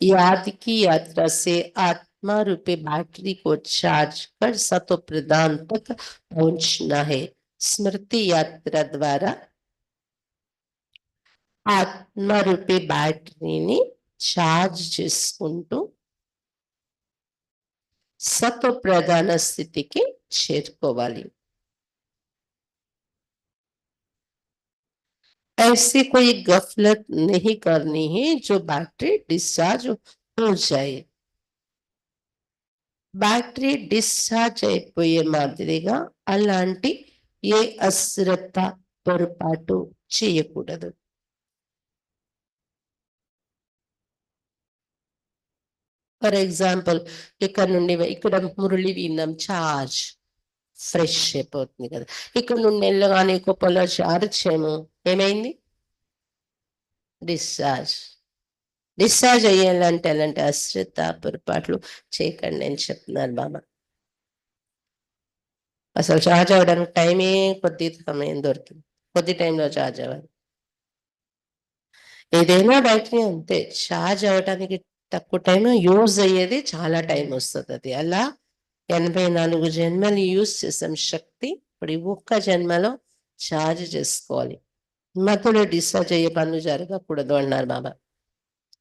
याद की यात्रा से आत्मा रूपी बैटरी को चार्ज कर सतो प्रदान तक पहुंचना है। स्मृति यात्रा द्वारा आत्मा रूपी बैटरीని చార్జ్ చేసుకుంటూ సతో ప్రధాన స్థితికి చేరుకోవాలి. ऐसी कोई गफलत नहीं करनी है जो बैटरी डिस्चार्ज हो जाए. బ్యాటరీ డిశ్చార్జ్ అయిపోయే మాదిరిగా అలాంటి ఏ అశ్రద్ధ పొరపాటు చేయకూడదు. ఫర్ ఎగ్జాంపుల్, ఇక్కడ నుండి ఇక్కడ మురళి విన్నాం, చార్జ్ ఫ్రెష్ అయిపోతుంది కదా. ఇక్కడ నుండి వెళ్ళగానే కుప్పలో చార్జ్ చేయము, ఏమైంది? డిశ్చార్జ్ అయ్యేలాంటి అలాంటి అశ్రద్ధ పొరపాట్లు చేయకండి అని చెప్తున్నారు బాబా. అసలు చార్జ్ అవ్వడానికి టైమే కొద్ది సమయం దొరికింది, కొద్ది టైంలో చార్జ్ అవ్వాలి. ఏదైనా బ్యాటరీ అంతే, చార్జ్ అవ్వడానికి తక్కువ టైం, యూజ్ అయ్యేది చాలా టైం వస్తుంది. అది అలా 84 జన్మలు యూజ్ చేసాం శక్తి, ఇప్పుడు ఒక్క జన్మలో చార్జ్ చేసుకోవాలి. మధ్యలో డిశ్చార్జ్ అయ్యే పనులు జరగకూడదు అన్నారు బాబా.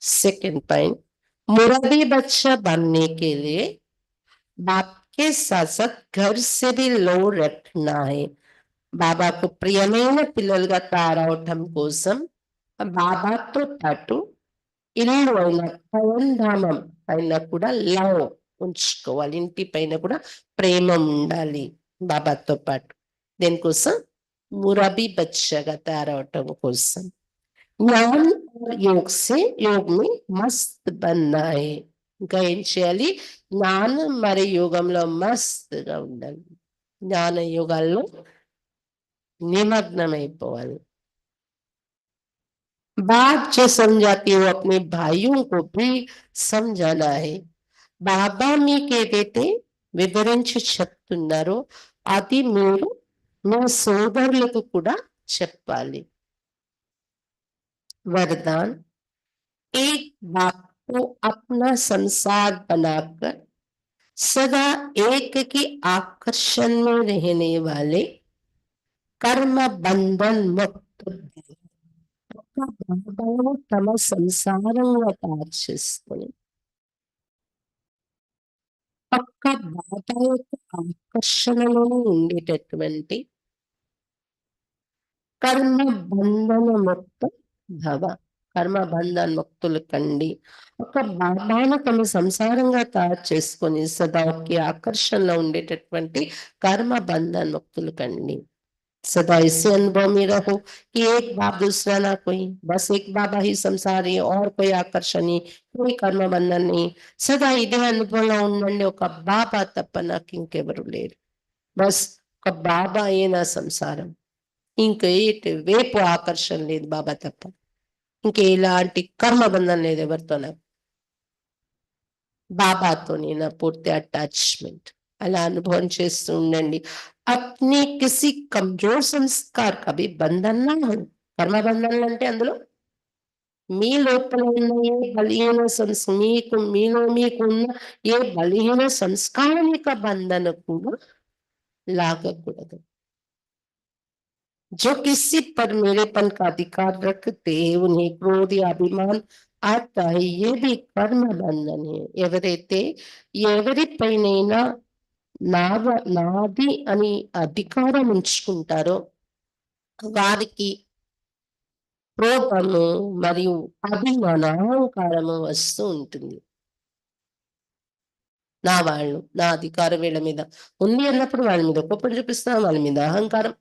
सेकंड पॉइंट, मुरादी बच्चा बनने के लिए बाप के साथ साथ घर से भी लो रखना है. బాబాకు ప్రియమైన పిల్లలుగా తయారవటం కోసం బాబాతో పాటు ఇల్లు అయిన పరంధామం పైన కూడా లవ్ ఉంచుకోవాలి, ఇంటి పైన కూడా ప్రేమ ఉండాలి బాబాతో పాటు. దేనికోసం? మురబీ బచ్చగా తయారవటం కోసం. ज्ञान और योग से योग में मस्त बनना है. ఇంకా ఏం చేయాలి? జ్ఞానం మరి యోగంలో మస్తుగా ఉండాలి, జ్ఞాన యోగాల్లో निमग्नమైపోవాలి. बाप जो समझाती हो अपने भाइयों को भी समझाना है. బాబా మీకేదైతే వివరించి చెప్తున్నారో అది మీరు మీ సోదరులకు కూడా చెప్పాలి. वरदान, एक बाप को अपना संसार बनाकर सदा एक की आकर्षण में रहने वाले कर्म बंधन मुक्त तम संसाరంగా తయారు చేసుకొని పక్క బాబా యొక్క ఆకర్షణలోనే ఉండేటటువంటి కర్మ బంధన ముక్త భవ, కర్మ బంధన ముక్తులు కండి. ఒక బాబాను తమ సంసారంగా తయారు చేసుకొని సదా ఒకే ఆకర్షణలో ఉండేటటువంటి కర్మ బంధన ముక్తులు కండి. सदा इसे अनुभव में रहो कि एक बाप दूसरा ना कोई, बस एक बाबा ही संसार है, और कोई आकर्षण नहीं, कोई कर्म बंधन नहीं. सदा ఇదే అనుభవంలో ఉండండి, ఒక బాబా తప్ప నాకు ఇంకెవరు లేరు. బస్ ఒక బాబా ఏ నా సంసారం, ఇంకేటి వేపు ఆకర్షణ లేదు బాబా తప్ప, ఇంకెలాంటి కర్మ బంధం లేదు ఎవరితో, నాకు బాబాతో నా పూర్తి అటాచ్మెంట్. అలా అనుభవం చేస్తూ ఉండండి. अपने किसी कमजोर संस्कार का भी बंधन ना हो. कर्म बंधन అంటే అందులో మీ లోపల ఉన్న ఏ బలహీన మీకున్న ఏ బలహీన సంస్కారమిక బంధనకు లాగకూడదు. जो किसी पर मेरेपन का अधिकार रखते हैं उन्हें क्रोध या अभिमान आता है, ये भी कर्म बंधन है. ఎవరైతే ఎవరిపైనైనా నాది అని అధికారం ఉంచుకుంటారో వారికి క్రోధము మరియు అభిమాన అహంకారము వస్తూ ఉంటుంది. నా వాళ్ళు, నా అధికారం వీళ్ళ మీద ఉంది అన్నప్పుడు వాళ్ళ మీద కోపం చూపిస్తాం, వాళ్ళ మీద అహంకారం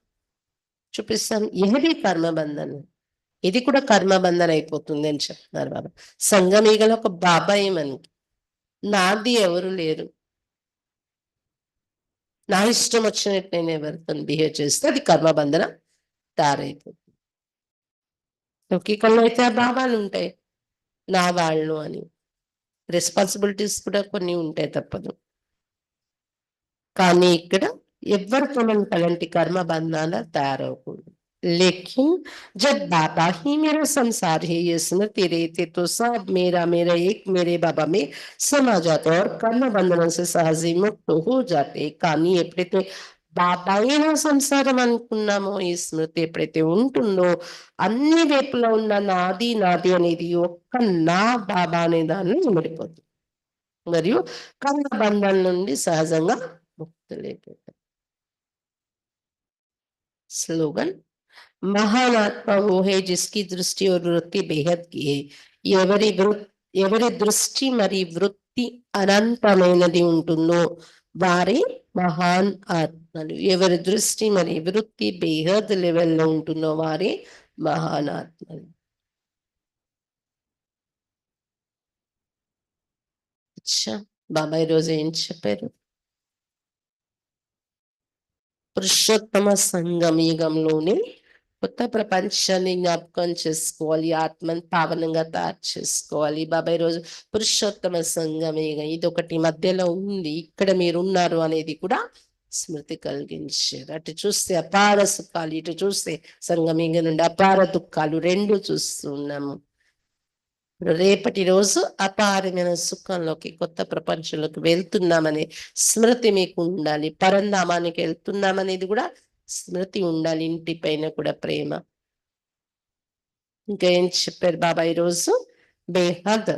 చూపిస్తాం. ఏది కర్మబంధన్, ఇది కూడా కర్మబంధన అయిపోతుంది అని చెప్తున్నారు బాబా. సంగమీగలో ఒక బాబాయి మనకి నాది ఎవరు లేరు, నా ఇష్టం వచ్చినట్టు నేను ఎవరితో బిహేవ్ చేస్తే అది కర్మబంధన తయారైపోతుంది. లౌకికంలో అయితే ఆ భావాలు ఉంటాయి, నా వాళ్ళు అని రెస్పాన్సిబిలిటీస్ కూడా కొన్ని ఉంటాయి, తప్పదు. కానీ ఇక్కడ ఎవరితో మనం అలాంటి కర్మ బంధాల తయారవకూడదు. लेकिन जब बाबा ही मेरा संसार है ये स्मृति रहते तो सब मेरा मेरा एक मेरे बाबा में समा जाते और कर्म बंधनों से सहजी मुक्त हो जाते. కానీ ఎప్పుడైతే బాబాయే నా సంసారం అనుకున్నామో ఈ స్మృతి ఎప్పుడైతే ఉంటుందో అన్ని వైపులా ఉన్న నాది నాది అనేది ఒక్క నా బాబా అనే దాన్ని ఇమిడిపోతుంది మరియు కర్మ బంధం నుండి సహజంగా ముక్తులైపోతాం. स्लोगन महान आत्मा वो है जिसकी दृष्टि और वृत्ति बेहद की है. ఎవరి దృష్టి మరి వృత్తి అనంతమైనది ఉంటుందో వారే మహాన్ ఆత్మలు. ఎవరి దృష్టి మరి వృత్తి బేహద్ లెవెల్లో ఉంటుందో వారే మహాన్ ఆత్మలు. అచ్చా, బాబా ఈరోజు ఏం చెప్పారు? పురుషోత్తమ సంఘం యుగంలోనే కొత్త ప్రపంచాన్ని జ్ఞాపకం చేసుకోవాలి, ఆత్మని పావనంగా తయారు చేసుకోవాలి. బాబా ఈరోజు పురుషోత్తమ సంఘం యుగం ఇది ఒకటి మధ్యలో ఉంది, ఇక్కడ మీరు ఉన్నారు అనేది కూడా స్మృతి కలిగించారు. అటు చూస్తే అపార సుఖాలు, ఇటు చూస్తే సంగమీగ నుండి అపార దుఃఖాలు రెండు చూస్తున్నాము. రేపటి రోజు అపారమైన సుఖంలోకి కొత్త ప్రపంచంలోకి వెళ్తున్నామనే స్మృతి మీకు ఉండాలి. పరంధామానికి వెళ్తున్నామనేది కూడా స్మృతి ఉండాలి. ఇంటి పైన కూడా ప్రేమ. ఇంకా ఏం చెప్పారు బాబా ఈరోజు? బేహద్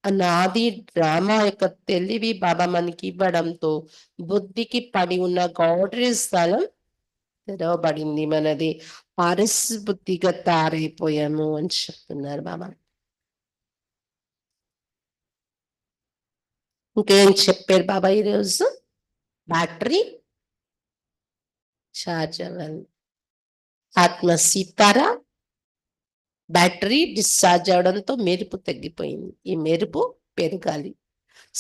అనాది డ్రామా యొక్క తెలివి బాబా మనకి ఇవ్వడంతో బుద్ధికి పడి ఉన్న గౌడరీ స్థలం తెరవబడింది. మనది పారిశుద్ధిగా తయారైపోయాము అని చెప్తున్నారు బాబా. ఇంకేం చెప్పారు బాబా ఈరోజు? బ్యాటరీ ఛార్జ్ అవ్వాలి. ఆత్మ సీతారా బ్యాటరీ డిశ్చార్జ్ అవడంతో మెరుపు తగ్గిపోయింది, ఈ మెరుపు పెరగాలి.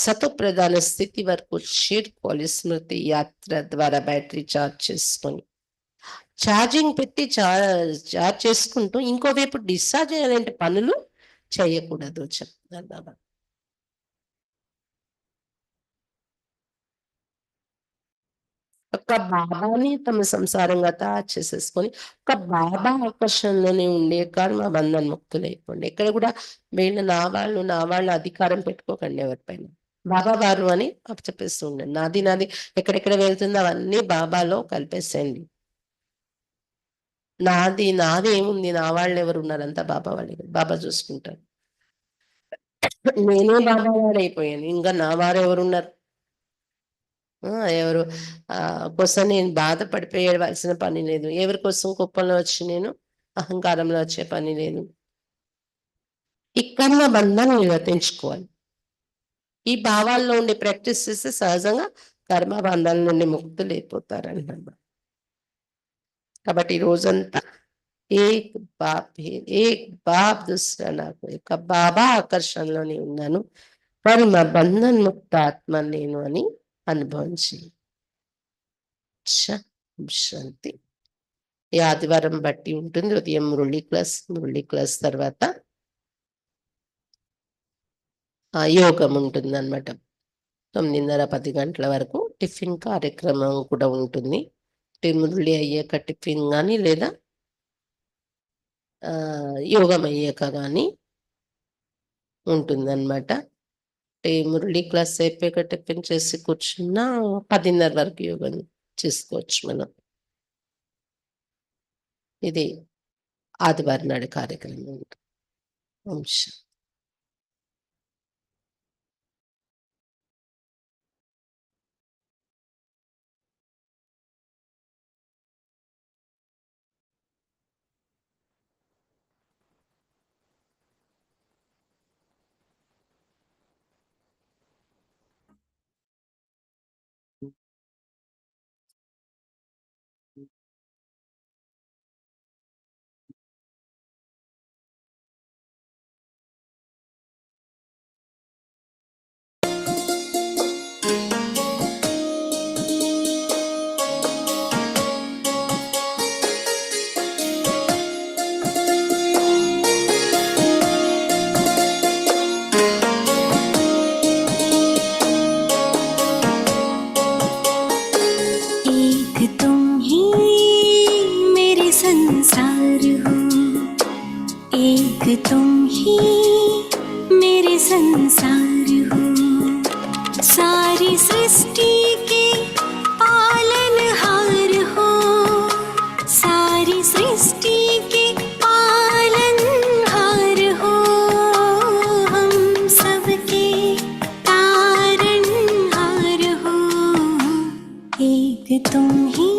సతో ప్రధాన స్థితి వరకు చేరుకోవాలి. స్మృతి యాత్ర ద్వారా బ్యాటరీ ఛార్జ్ చేసుకొని ఛార్జింగ్ పెట్టి ఛార్జ్ చేసుకుంటూ ఇంకోవైపు డిశ్చార్జ్ అయ్యేలాంటి పనులు చేయకూడదు చెప్తున్నారు బాబా. ఒక బాబాని తమ సంసారంగా తయారు చేసేసుకొని ఒక బాబా ఆకర్షణలోనే ఉండే కర్మ బంధన్ ముక్తులైపోండి. ఎక్కడ కూడా వీళ్ళు నా వాళ్ళు అధికారం పెట్టుకోకండి ఎవరిపైన. బాబా వారు అని చెప్పేస్తూ ఉండండి. నాది నాది ఎక్కడెక్కడ వెళ్తుందో అవన్నీ బాబాలో కలిపేసేయండి. నాది ఏముంది, నా వాళ్ళు ఎవరు ఉన్నారు, అంతా బాబా వాళ్ళే, బాబా చూసుకుంటారు. నేనే బాబా వాడైపోయాను, ఇంకా నా వారు ఎవరున్నారు? ఎవరు కోసం నేను బాధపడిపోయేవలసిన పని లేదు. ఎవరి కోసం కుప్పంలో వచ్చి నేను అహంకారంలో వచ్చే పని లేదు. ఈ కర్మ బంధాన్ని నిర్వర్తించుకోవాలి. ఈ భావాల్లో ఉండి ప్రాక్టీస్ చేస్తే సహజంగా కర్మ బంధాల నుండి ముక్తులు అయిపోతారన్నమాట. కాబట్టి ఈ రోజంతా ఏక్ బాప్ దుస్రా నాకు యొక్క బాబా ఆకర్షణలోనే ఉన్నాను, కర్మ బంధన్ ముక్త ఆత్మ నేను అని అనుభవించి శాంతి. ఈ ఆదివారం బట్టి ఉంటుంది. ఉదయం మురళీ క్లాస్ తర్వాత యోగం ఉంటుంది అన్నమాట. 9:30 10 గంటల వరకు టిఫిన్ కార్యక్రమం కూడా ఉంటుంది. మురళి అయ్యాక టిఫిన్ కానీ లేదా యోగం అయ్యాక కానీ ఉంటుందన్నమాట. మురళి క్లాస్ అయిపోయాక టిఫిన్ చేసి కూర్చున్నా 10:30 వరకు యోగా చేసుకోవచ్చు మనం. ఇది ఆదివారం నాడు కార్యక్రమం. ఓం శాంతి. संसार हो, एक तुम ही मेरे संसार हो। सारी सृष्टि के पालनहार हो, सारी सृष्टि के पालनहार हो। हम सबके तारणहार हो, एक तुम ही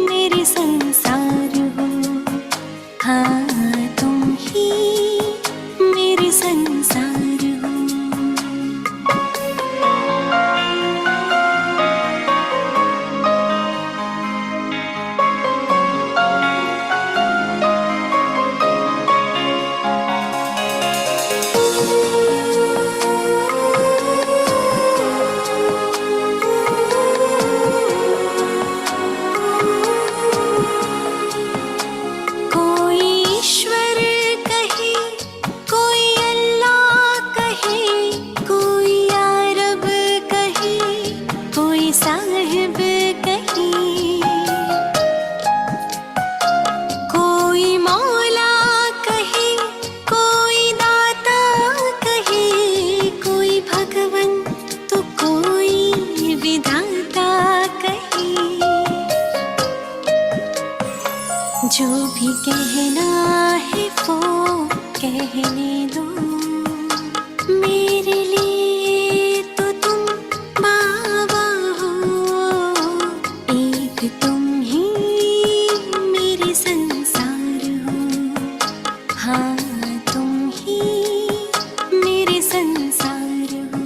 मेरे संसार हो। हाँ, तुम ही मेरे संसार हो। कोई ईश्वर कहे, कोई अल्लाह कहे, कोई या रब कहे, कोई साहिब कहे, कोई मौला कहे, कोई दाता कहे, कोई भगवन तो कोई विधाता कहे। जो भी कहना है वो कहने दो, मेरे लिए तो तुम बाबा हो। एक तुम ही मेरे संसार हो। हाँ, तुम ही मेरे संसार हो।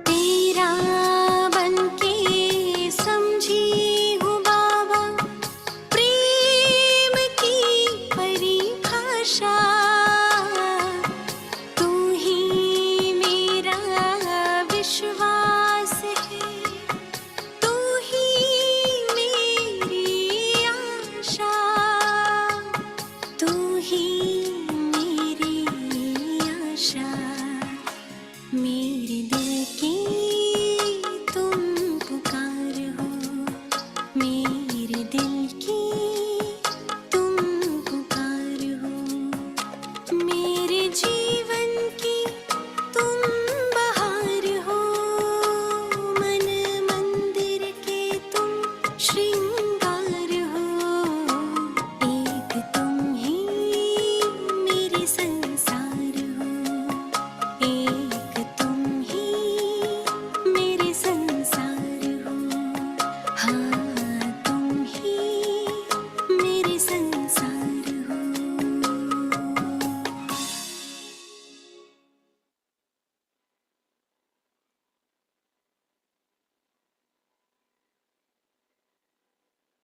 तेरा बनके समझी हूँ बाबा, प्रेम की परिभाषा। तू ही मेरा विश्वास है, तू ही मेरी आशा, तू ही मेरी आशा। मेरे दिल की तुम पुकार हो, मेरे दिल की